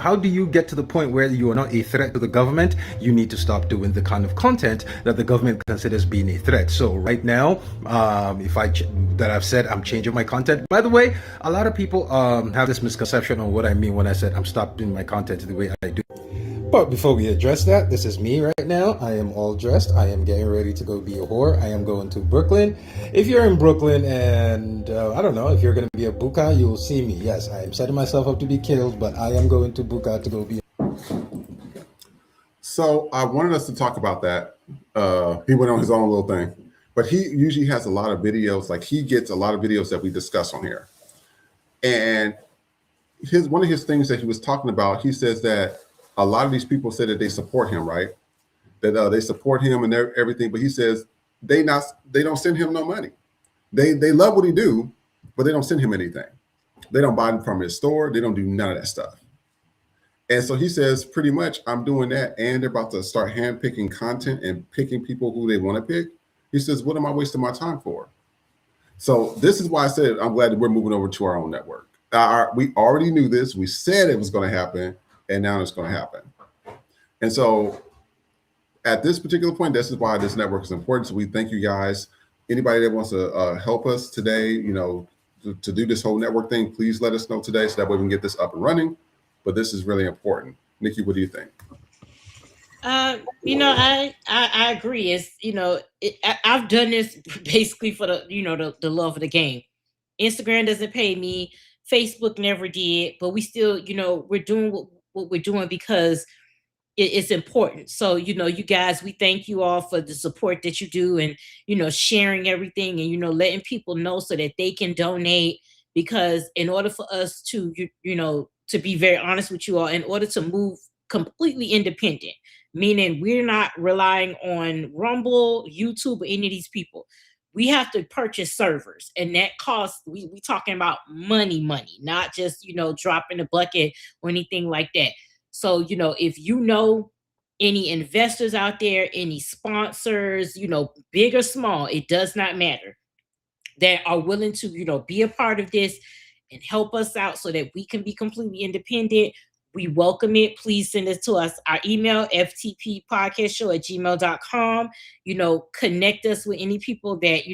Speaker 20: how do you get to the point where you are not a threat to the government? You need to stop doing the kind of content that the government considers being a threat. So right now, that I've said I'm changing my content. By the way, a lot of people have this misconception on what I mean when I said I'm stopping my content the way I do. But before we address that, this is me right now. I am all dressed. I am getting ready to go be a whore. I am going to Brooklyn. If you're in Brooklyn and I don't know, if you're going to be a buka, you will see me. Yes, I am setting myself up to be killed, but I am going to buka to go be.
Speaker 8: So I wanted us to talk about that. He went on his own little thing, but he usually has a lot of videos. Like, he gets a lot of videos that we discuss on here. And one of his things that he was talking about, he says that a lot of these people say that they support him, right? That they support him and everything, but he says they don't send him no money. They love what he do, but they don't send him anything. They don't buy from his store. They don't do none of that stuff. And so he says, pretty much, I'm doing that, and they're about to start handpicking content and picking people who they want to pick. He says, what am I wasting my time for? So this is why I said I'm glad that we're moving over to our own network. We already knew this. We said it was going to happen. And now it's going to happen. And so at this particular point, this is why this network is important. So we thank you guys. Anybody that wants to help us today, to do this whole network thing, please let us know today so that way we can get this up and running. But this is really important. Nikki, what do you think?
Speaker 9: I agree. I've done this basically for the love of the game. Instagram doesn't pay me. Facebook never did, but we still, we're doing what we're doing because it's important. So, you guys, we thank you all for the support that you do and, sharing everything and, letting people know so that they can donate, because in order for us to, to be very honest with you all, in order to move completely independent, meaning we're not relying on Rumble, YouTube, or any of these people. We have to purchase servers, and that costs, we talking about money, not just, dropping a bucket or anything like that. So, if any investors out there, any sponsors, big or small, it does not matter, that are willing to, be a part of this and help us out so that we can be completely independent, we welcome it. Please send it to us. Our email, ftppodcastshow@gmail.com. Connect us with any people that,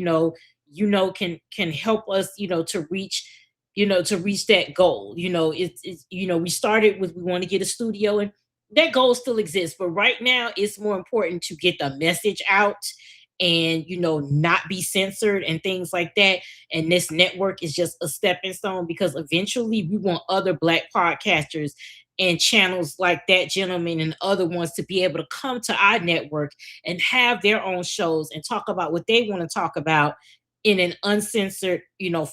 Speaker 9: can help us, to reach that goal. We started with, we want to get a studio, and that goal still exists. But right now it's more important to get the message out and, not be censored and things like that. And this network is just a stepping stone, because eventually we want other Black podcasters and channels like that gentleman and other ones to be able to come to our network and have their own shows and talk about what they want to talk about in an uncensored,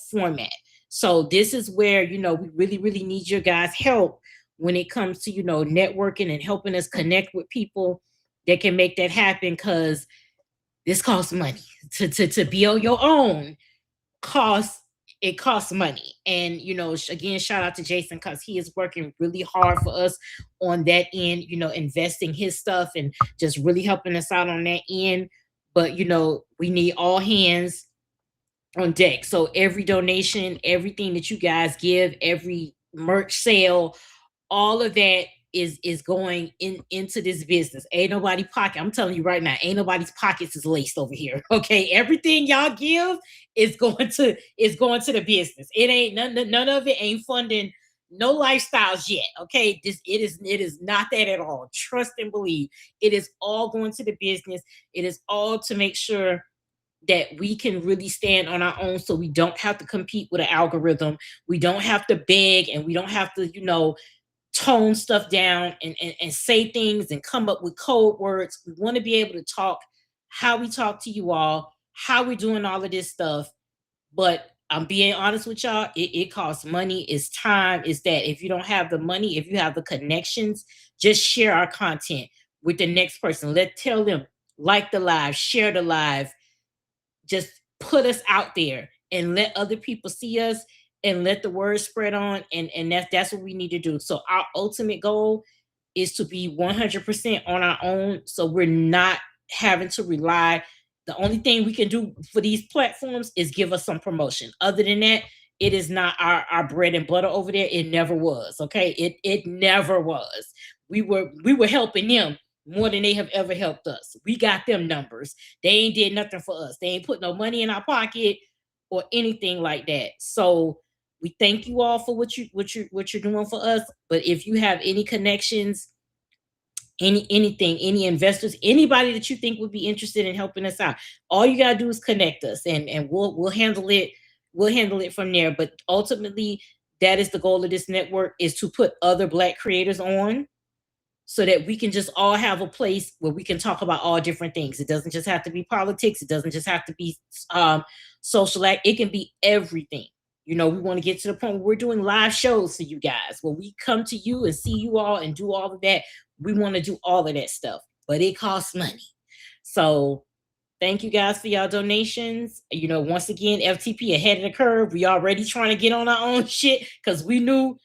Speaker 9: format. So this is where, we really, really need your guys' help when it comes to, networking and helping us connect with people that can make that happen, because this costs money. To be on your own costs money. And, again, shout out to Jason, because he is working really hard for us on that end, investing his stuff and just really helping us out on that end. But, we need all hands on deck. So every donation, everything that you guys give, every merch sale, all of that is going into this business. Ain't nobody pocket. I'm telling you right now, ain't nobody's pockets is laced over here. Okay. Everything y'all give is going to the business. It ain't none of it ain't funding no lifestyles yet. Okay. It is not that at all. Trust and believe. It is all going to the business. It is all to make sure that we can really stand on our own, so we don't have to compete with an algorithm. We don't have to beg, and we don't have to, tone stuff down and say things and come up with code words. We want to be able to talk how we talk to you all, how we're doing all of this stuff. But I'm being honest with y'all, it costs money, it's time, it's that. If you don't have the money, if you have the connections, just share our content with the next person. Tell them, like the live, share the live, just put us out there and let other people see us and let the word spread on. And that's what we need to do. So our ultimate goal is to be 100% on our own, so we're not having to rely. The only thing we can do for these platforms is give us some promotion. Other than that, it is not our bread and butter over there. It never was. Okay, it never was. We were helping them more than they have ever helped us. We got them numbers. They ain't did nothing for us. They ain't put no money in our pocket or anything like that. So we thank you all for what you're doing for us. But if you have any connections, anything, any investors, anybody that you think would be interested in helping us out, all you gotta do is connect us, and we'll handle it. We'll handle it from there. But ultimately, that is the goal of this network, is to put other Black creators on, so that we can just all have a place where we can talk about all different things. It doesn't just have to be politics. It doesn't just have to be social act. It can be everything. We want to get to the point where we're doing live shows for you guys, where we come to you and see you all and do all of that. We want to do all of that stuff, but it costs money. So thank you guys for y'all donations. Once again, FTP ahead of the curve. We already trying to get on our own shit because we knew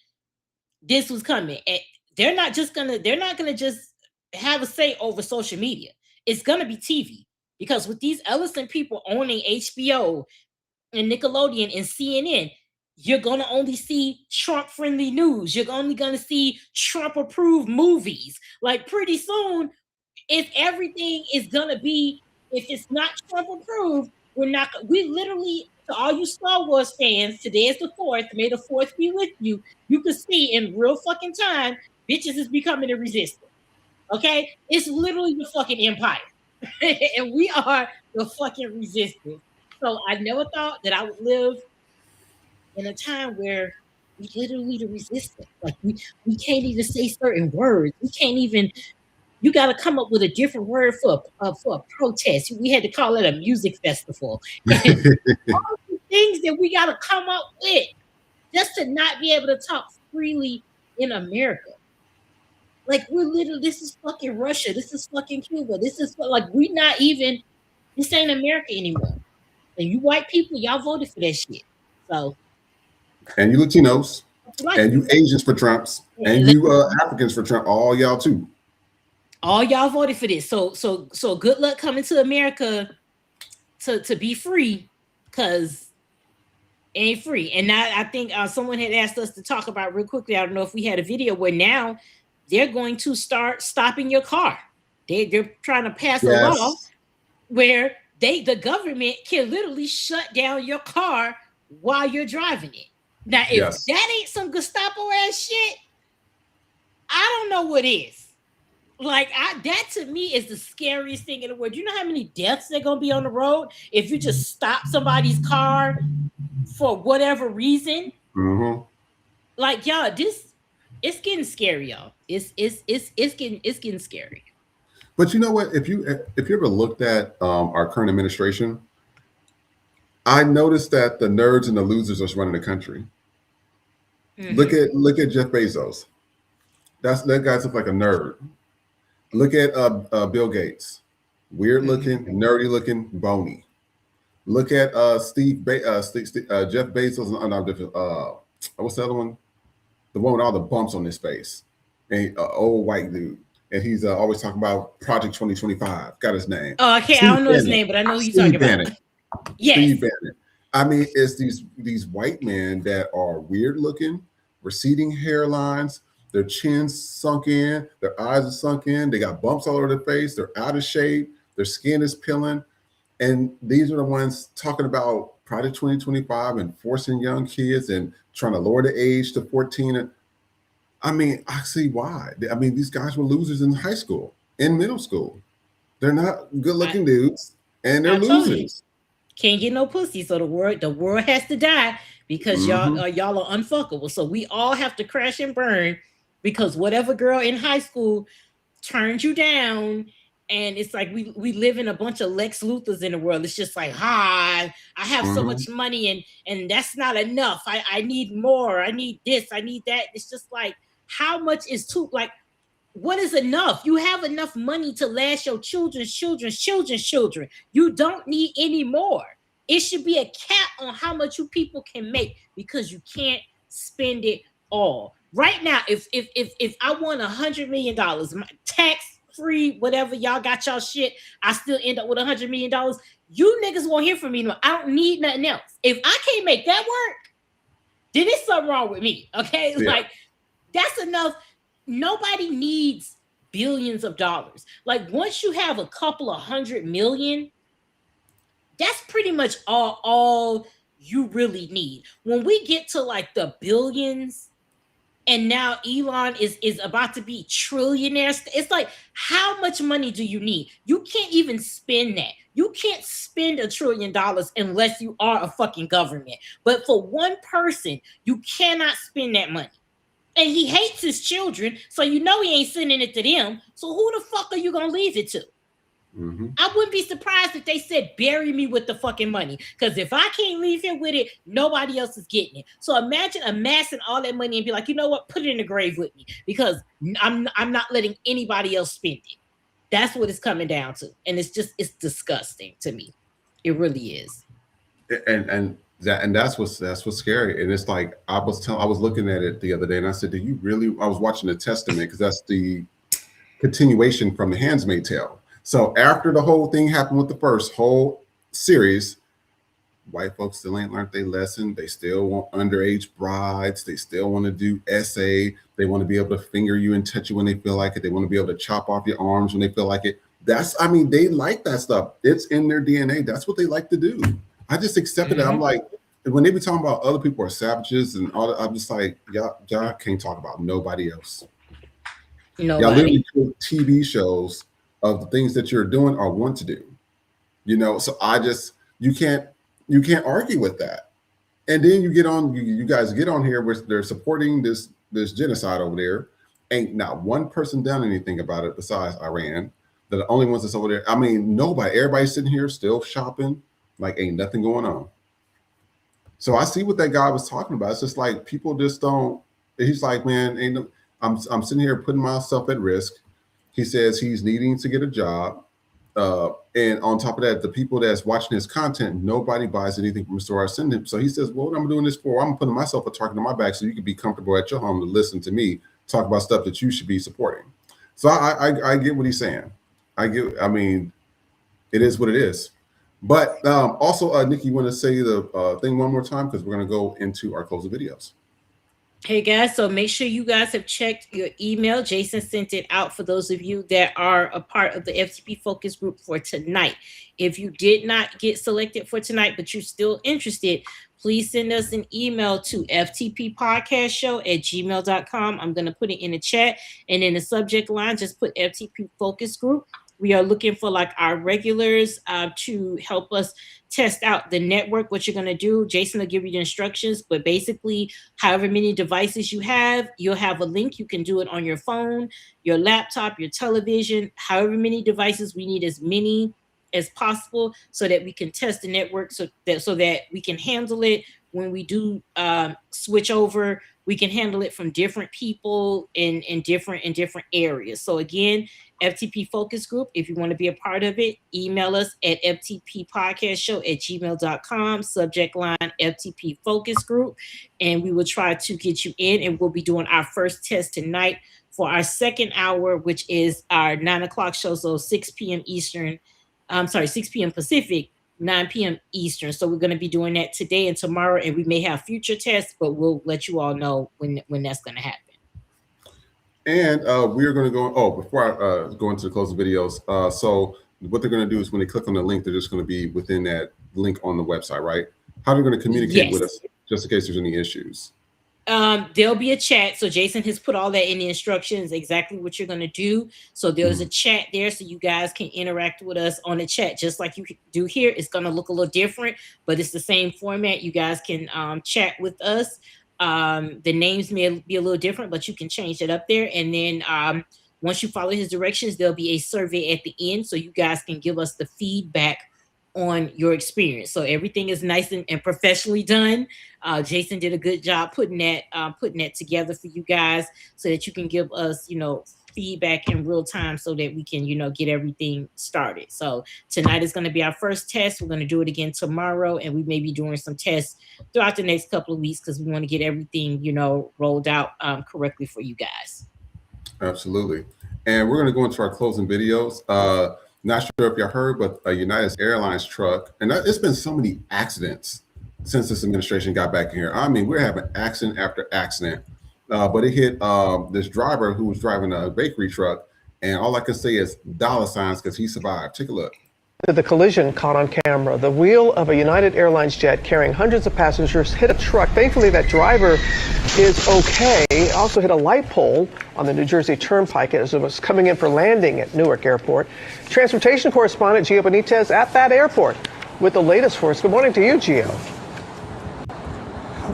Speaker 9: this was coming. And they're not gonna just have a say over social media. It's gonna be TV, because with these Ellison people owning HBO and Nickelodeon and CNN, you're gonna only see Trump-friendly news. You're only gonna see Trump-approved movies. Like, pretty soon, if everything is gonna be, if it's not Trump-approved, we literally, to all you Star Wars fans, today is the 4th. May the 4th be with you. You can see in real fucking time, bitches is becoming the resistance. Okay? It's literally the fucking empire. And we are the fucking resistance. So I never thought that I would live in a time where we literally the resistance. Like, we can't even say certain words. We can't even. You got to come up with a different word for a protest. We had to call it a music festival. And all the things that we got to come up with just to not be able to talk freely in America. Like, we're literally, this is fucking Russia. This is fucking Cuba. This is like, this ain't America anymore. And you white people, y'all voted for that shit. So.
Speaker 8: And you Latinos, and you Asians for Trumps, and you Africans for Trump, all y'all too.
Speaker 9: All y'all voted for this. So good luck coming to America to be free, because it ain't free. And now I think someone had asked us to talk about real quickly. I don't know if we had a video where now they're going to start stopping your car. They're trying to pass a law where the government can literally shut down your car while you're driving it. Now, if that ain't some Gestapo ass shit, I don't know what is. Like, that to me is the scariest thing in the world. You know how many deaths are gonna be on the road if you just stop somebody's car for whatever reason?
Speaker 8: Mm-hmm.
Speaker 9: Like, y'all, it's getting scary, y'all. It's getting scary.
Speaker 8: But you know what? If you ever looked at our current administration, I noticed that the nerds and the losers are running the country. Mm-hmm. Look at Jeff Bezos. That guy's look like a nerd. Look at Bill Gates, weird looking, nerdy looking, bony. Look at Jeff Bezos. What's the other one? The one with all the bumps on his face, and old white dude, and he's always talking about Project 2025. Got his name.
Speaker 9: Oh, okay. I don't know his name, but I know who you're talking about. Yes.
Speaker 8: Steve Bannon. I mean, it's these white men that are weird looking, receding hairlines. Their chins sunk in, their eyes are sunk in, they got bumps all over their face, they're out of shape, their skin is peeling. And these are the ones talking about Project 2025 and forcing young kids and trying to lower the age to 14. And I mean, I see why. I mean, these guys were losers in high school, in middle school. They're not good looking dudes, and they're losers.
Speaker 9: can't get no pussy. So the world has to die because y'all are unfuckable. So we all have to crash and burn because whatever girl in high school turned you down. And it's like we live in a bunch of Lex Luthors in the world. It's just like, I have so much money and that's not enough. I need more. I need this. I need that. It's just like, how much is too, like, what is enough? You have enough money to last your children's children. You don't need any more. It should be a cap on how much you people can make because you can't spend it all. Right now, if I won $100 million, tax free, whatever, y'all got y'all shit, I still end up with $100 million. You niggas won't hear from me. No, I don't need nothing else. If I can't make that work, then there's something wrong with me. Okay, like that's enough. Nobody needs billions of dollars. Like once you have a couple of 100 million, that's pretty much all you really need. When we get to like the billions, and now Elon is about to be trillionaire, it's like, how much money do you need? You can't even spend that. You can't spend $1 trillion unless you are a fucking government. But for one person, you cannot spend that money. And he hates his children, so you know he ain't sending it to them. So who the fuck are you gonna leave it to? I wouldn't be surprised if they said, bury me with the fucking money. Because if I can't leave him with it, nobody else is getting it. So imagine amassing all that money and be like, you know what? Put it in the grave with me. Because I'm not letting anybody else spend it. That's what it's coming down to. And it's disgusting to me. It really is.
Speaker 8: And that's what's scary. And it's like, I was looking at it the other day and I said, I was watching the Testament because that's the continuation from the Handmaid's Tale. So after the whole thing happened with the first whole series, white folks still ain't learned their lesson. They still want underage brides. They still want to do SA. They want to be able to finger you and touch you when they feel like it. They want to be able to chop off your arms when they feel like it. They like that stuff. It's in their DNA. That's what they like to do. I just accepted it. I'm like, when they be talking about other people are savages and all that, I'm just like, y'all can't talk about nobody else. Y'all literally do TV shows of the things that you're doing or want to do, so you can't argue with that. And then you guys get on here where they're supporting this genocide over there. Ain't not one person done anything about it besides Iran. They're the only ones that's over there. I mean, nobody, everybody's sitting here still shopping like ain't nothing going on. So I see what that guy was talking about. It's just like people just don't, he's like, man, I'm sitting here putting myself at risk. He says he's needing to get a job. And on top of that, the people that's watching his content, nobody buys anything from the store I send him. So he says, well, what I'm doing this for, I'm putting myself a target on my back so you can be comfortable at your home to listen to me talk about stuff that you should be supporting. So I get what he's saying. I mean, it is what it is. But also, Nikki, you want to say the thing one more time? Because we're going to go into our closing videos.
Speaker 9: Hey guys, so make sure you guys have checked your email. Jason sent it out for those of you that are a part of the FTP focus group for tonight. If you did not get selected for tonight, but you're still interested, please send us an email to ftppodcastshow@gmail.com. I'm going to put it in the chat, and in the subject line, just put FTP focus group. We are looking for like our regulars to help us test out the network. What you're going to do, Jason will give you the instructions, but basically however many devices you have, you'll have a link. You can do it on your phone, your laptop, your television, however many devices. We need as many as possible so that we can test the network so that we can handle it when we do switch over. We can handle it from different people in different areas. So again, FTP Focus Group, if you want to be a part of it, email us at ftppodcastshow@gmail.com, subject line FTP Focus Group, and we will try to get you in, and we'll be doing our first test tonight for our second hour, which is our 9 o'clock show, so 6 p.m. Eastern. 6 p.m. Pacific, 9 p.m. Eastern. So we're going to be doing that today and tomorrow, and we may have future tests, but we'll let you all know when that's going to happen.
Speaker 8: And we're going to go, before I go into the closing videos, so what they're going to do is when they click on the link, they're just going to be within that link on the website, right? How they're going to communicate with us, just in case there's any issues.
Speaker 9: There'll be a chat. So Jason has put all that in the instructions, exactly what you're going to do. So there's a chat there, so you guys can interact with us on the chat, just like you do here. It's going to look a little different, but it's the same format. You guys can chat with us. The names may be a little different, but you can change it up there. And then once you follow his directions, there'll be a survey at the end, so you guys can give us the feedback on your experience. So everything is nice and professionally done. Jason did a good job putting that together for you guys, so that you can give us, feedback in real time, so that we can, get everything started. So tonight is going to be our first test. We're going to do it again tomorrow, and we may be doing some tests throughout the next couple of weeks, because we want to get everything, rolled out correctly for you guys.
Speaker 8: Absolutely. And we're going to go into our closing videos. Not sure if y'all heard, but a United Airlines truck, and it's been so many accidents since this administration got back here. I mean, we're having accident after accident, but it hit this driver who was driving a bakery truck, and all I can say is dollar signs, because he survived. Take a look.
Speaker 1: The collision caught on camera. The wheel of a United Airlines jet carrying hundreds of passengers hit a truck. Thankfully, that driver is okay. Also hit a light pole on the New Jersey Turnpike as it was coming in for landing at Newark Airport. Transportation correspondent Gio Benitez at that airport with the latest for us. Good morning to you, Gio.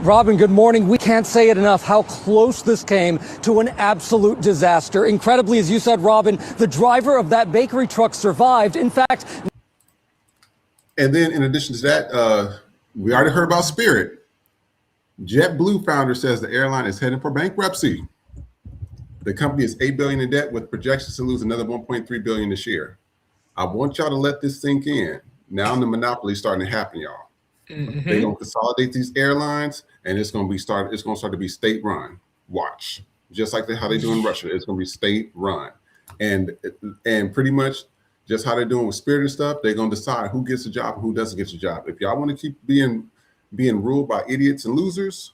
Speaker 22: Robin, good morning. We can't say it enough how close this came to an absolute disaster. Incredibly, as you said, Robin, the driver of that bakery truck survived. In fact,
Speaker 8: and then in addition to that, we already heard about Spirit. JetBlue founder says the airline is heading for bankruptcy. The company is $8 billion in debt, with projections to lose another $1.3 billion this year. I want y'all to let this sink in. Now the monopoly is starting to happen, y'all. Mm-hmm. They're gonna consolidate these airlines, and it's gonna start to be state run. Watch, just like how they do in Russia. It's gonna be state run, and pretty much just how they're doing with Spirit and stuff. They're gonna decide who gets a job and who doesn't get a job. If y'all want to keep being ruled by idiots and losers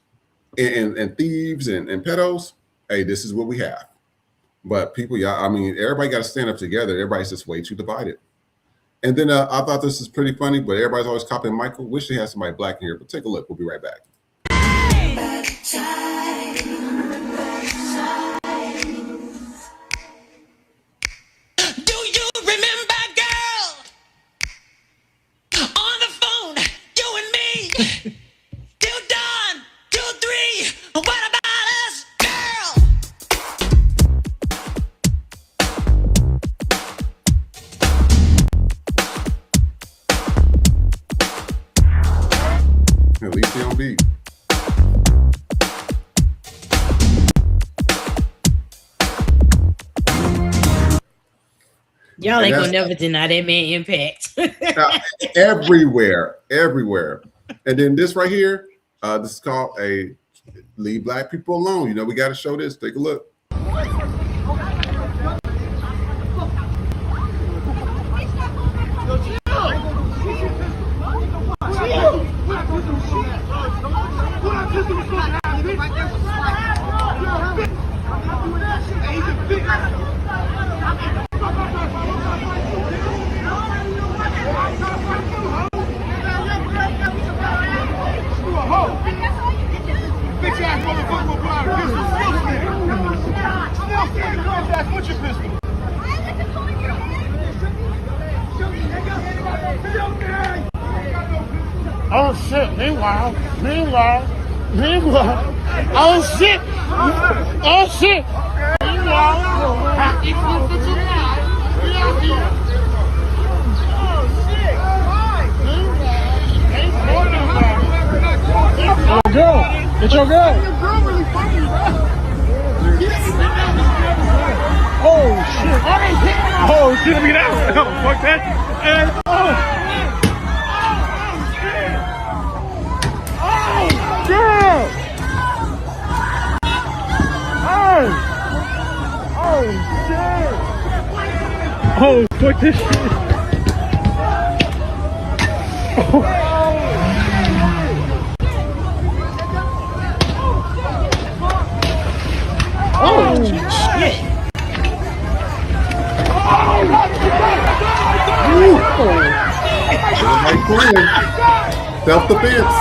Speaker 8: and thieves and pedos, hey, this is what we have. But people, y'all, I mean, everybody got to stand up together. Everybody's just way too divided. And then I thought this is pretty funny, but everybody's always copying Michael. Wish they had somebody black in here, but take a look. We'll be right back.
Speaker 6: Do you remember, girl? On the phone, you and me. Till dawn, till 3. What about us, girl?
Speaker 8: At least he on beat.
Speaker 9: Y'all ain't gonna never deny that man impact.
Speaker 8: everywhere. And then this right here, this is called a Leave Black People Alone. You know, we got to show this. Take a look.
Speaker 6: Oh shit, meanwhile, oh shit,
Speaker 23: It's your girl. Oh shit. Oh shit, let me get out. Oh, fuck that. And girl. Oh, fuck this shit.
Speaker 6: oh shit.
Speaker 8: Self-defense.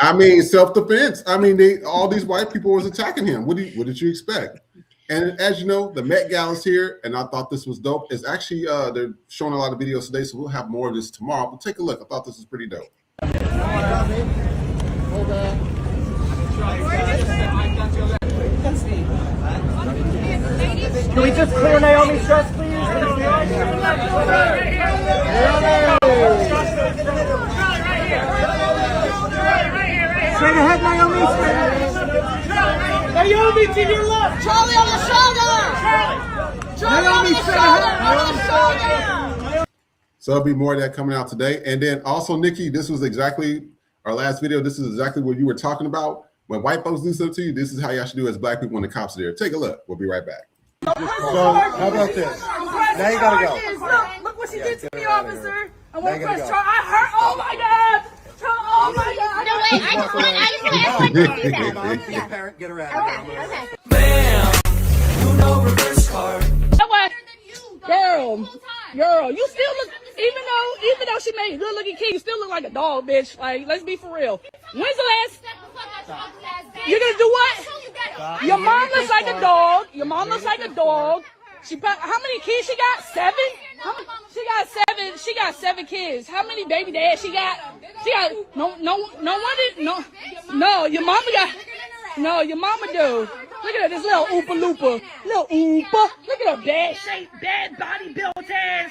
Speaker 8: I mean, self-defense. I mean, all these white people was attacking him. What did you expect? And as you know, the Met Gala's here, and I thought this was dope. It's actually they're showing a lot of videos today, so we'll have more of this tomorrow. But take a look. I thought this was pretty dope.
Speaker 23: Hold up. Can we just clear Naomi's dress, please? Straight ahead, Naomi. Naomi, to your left.
Speaker 14: Charlie on the shoulder. Charlie on the shoulder.
Speaker 8: So there'll be more of that coming out today. And then also, Nikki, this was exactly our last video. This is exactly what you were talking about. When white folks do something to you, this is how y'all should do as black people when the cops are there. Take a look. We'll be right back.
Speaker 19: So how about this? Now you gotta go.
Speaker 14: Look what she did to me, officer. I want to press charge. I hurt. Oh my God. Oh my God.
Speaker 2: No, wait. I just want to do that.
Speaker 19: Yeah. Parent, get her out.
Speaker 2: Okay.
Speaker 6: Bam! You know reverse card.
Speaker 14: What? Girl, you still look. Even though she made good looking kid, you still look like a dog, bitch. Like, let's be for real. When's the last? You're gonna do what? Your mom looks like a dog. Your mom looks like a dog. How many kids she got? 7? She got 7. She got 7 kids. How many baby dads she got? She got no. Your mama got. No, your mama do. Look at her, this little Oopa Loopa. Little Oopa. Look at her bad shape, bad body built ass.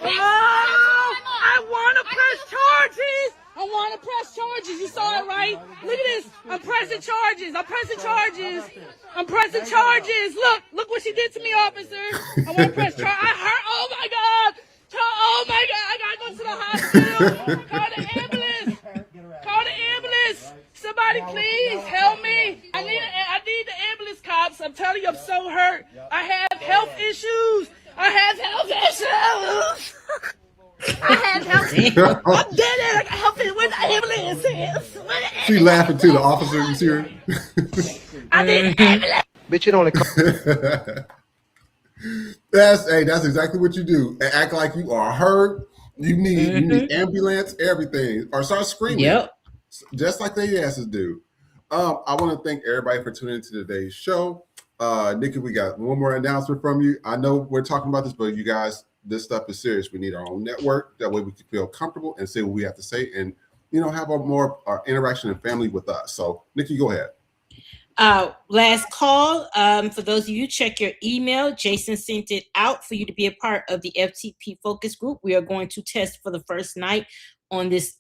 Speaker 14: Oh, I want to press charges. I want to press charges. You saw it, right? Look at this. I'm pressing charges. I'm pressing charges. I'm pressing charges. Look what she did to me, officer. I want to press charges. I hurt. Oh, my God. Oh, my God. I got to go to the hospital. Call the ambulance. Call the ambulance. Somebody please help me. I need the ambulance cops. I'm telling you, I'm so hurt. I have health issues. I have health issues. I'm dead. I got health issues. Where the ambulance is?
Speaker 8: She laughing too, the officer. You see her?
Speaker 14: I need the ambulance.
Speaker 19: Bitch, it only.
Speaker 8: That's exactly what you do. Act like you are hurt. You need ambulance, everything, or start screaming.
Speaker 9: Yep.
Speaker 8: Just like they asses do. I want to thank everybody for tuning into today's show. Nikki, we got one more announcement from you. I know we're talking about this, but you guys, this stuff is serious. We need our own network. That way we can feel comfortable and say what we have to say and, have a more interaction and family with us. So, Nikki, go ahead.
Speaker 9: Last call. For those of you, check your email. Jason sent it out for you to be a part of the FTP focus group. We are going to test for the first night on this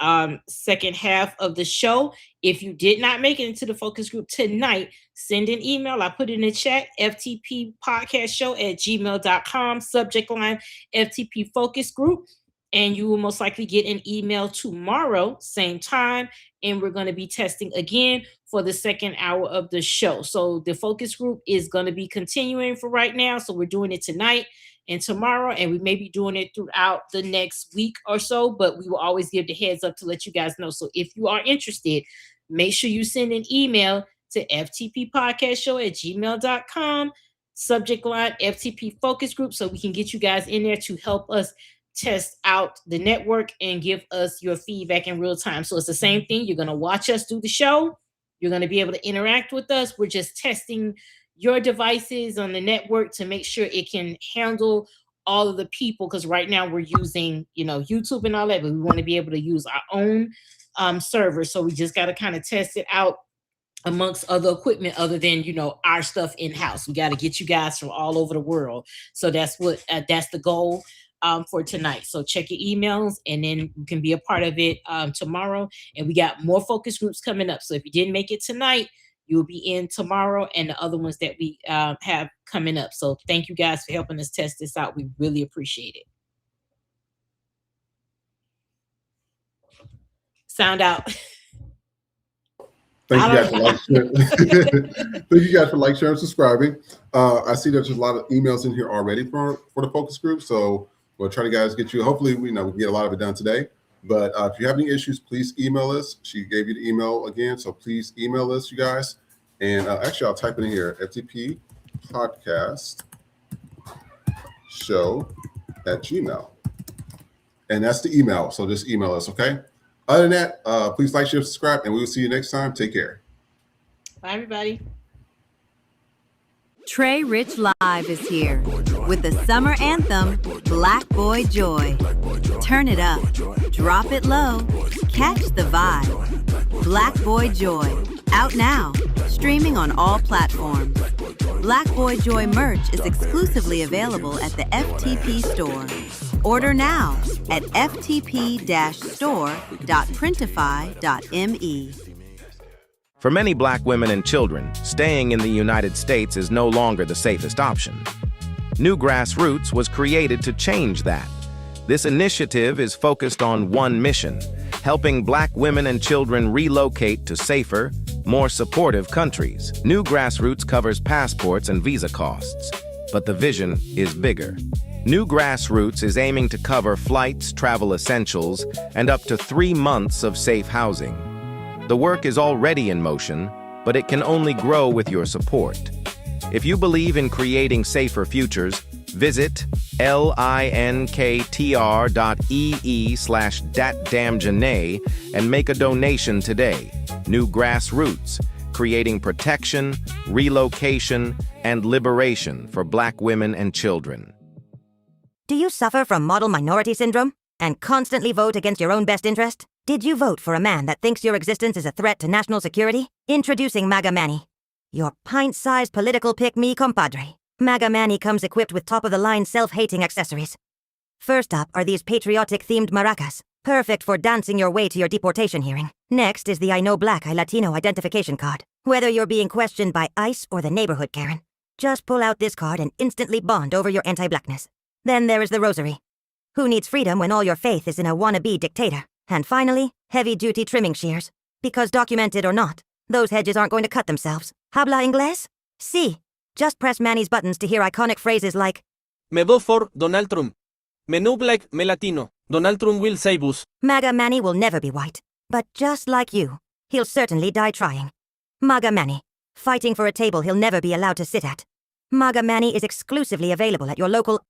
Speaker 9: second half of the show. If you did not make it into the focus group tonight, send an email. I put it in the chat, ftppodcastshow@gmail.com, subject line FTP focus group, and you will most likely get an email tomorrow, same time, and we're going to be testing again for the second hour of the show. So the focus group is going to be continuing for right now. So we're doing it tonight and tomorrow, and we may be doing it throughout the next week or so, but we will always give the heads up to let you guys know. So if you are interested, make sure you send an email to ftppodcastshow@gmail.com, subject line FTP focus group, so we can get you guys in there to help us test out the network and give us your feedback in real time. So it's the same thing. You're going to watch us do the show. You're going to be able to interact with us. We're just testing your devices on the network to make sure it can handle all of the people, because right now we're using YouTube and all that, but we want to be able to use our own server. So we just got to kind of test it out amongst other equipment other than our stuff in-house. We got to get you guys from all over the world. So that's the goal for tonight. So check your emails, and then you can be a part of it tomorrow. And we got more focus groups coming up. So if you didn't make it tonight, you'll be in tomorrow and the other ones that we have coming up. So thank you guys for helping us test this out. We really appreciate it. Sound out.
Speaker 8: Thank you guys for sharing, and subscribing. I see there's a lot of emails in here already for the focus group. So we'll try to get you. Hopefully, we can get a lot of it done today. But if you have any issues, please email us. She gave you the email again, so please email us, you guys. And actually, I'll type it in here: FTP Podcast Show @gmail. And that's the email. So just email us, okay? Other than that, please like, share, subscribe, and we will see you next time. Take care.
Speaker 9: Bye, everybody.
Speaker 3: Trey Rich Live is here with the summer anthem, Black Boy Joy. Turn it up, drop it low, catch the vibe. Black Boy Joy, out now, streaming on all platforms. Black Boy Joy merch is exclusively available at the FTP store. Order now at ftp-store.printify.me.
Speaker 4: For many Black women and children, staying in the United States is no longer the safest option. New Grassroots was created to change that. This initiative is focused on one mission: helping Black women and children relocate to safer, more supportive countries. New Grassroots covers passports and visa costs, but the vision is bigger. New Grassroots is aiming to cover flights, travel essentials, and up to 3 months of safe housing. The work is already in motion, but it can only grow with your support. If you believe in creating safer futures, visit linktr.ee/datdamnjanae and make a donation today. New Grassroots, creating protection, relocation, and liberation for Black women and children.
Speaker 5: Do you suffer from model minority syndrome and constantly vote against your own best interest? Did you vote for a man that thinks your existence is a threat to national security? Introducing MAGA Manny, your pint-sized political pick-me compadre. MAGA Manny comes equipped with top-of-the-line self-hating accessories. First up are these patriotic-themed maracas, perfect for dancing your way to your deportation hearing. Next is the I Know Black, I Latino identification card. Whether you're being questioned by ICE or the neighborhood Karen, just pull out this card and instantly bond over your anti-blackness. Then there is the rosary. Who needs freedom when all your faith is in a wannabe dictator? And finally, heavy-duty trimming shears. Because documented or not, those hedges aren't going to cut themselves. Habla inglés? Sí. Just press Manny's buttons to hear iconic phrases like,
Speaker 24: Me vote for Donald Trump. Me no black, me Latino. Donald Trump will save us.
Speaker 5: MAGA Manny will never be white. But just like you, he'll certainly die trying. MAGA Manny, fighting for a table he'll never be allowed to sit at. MAGA Manny is exclusively available at your local...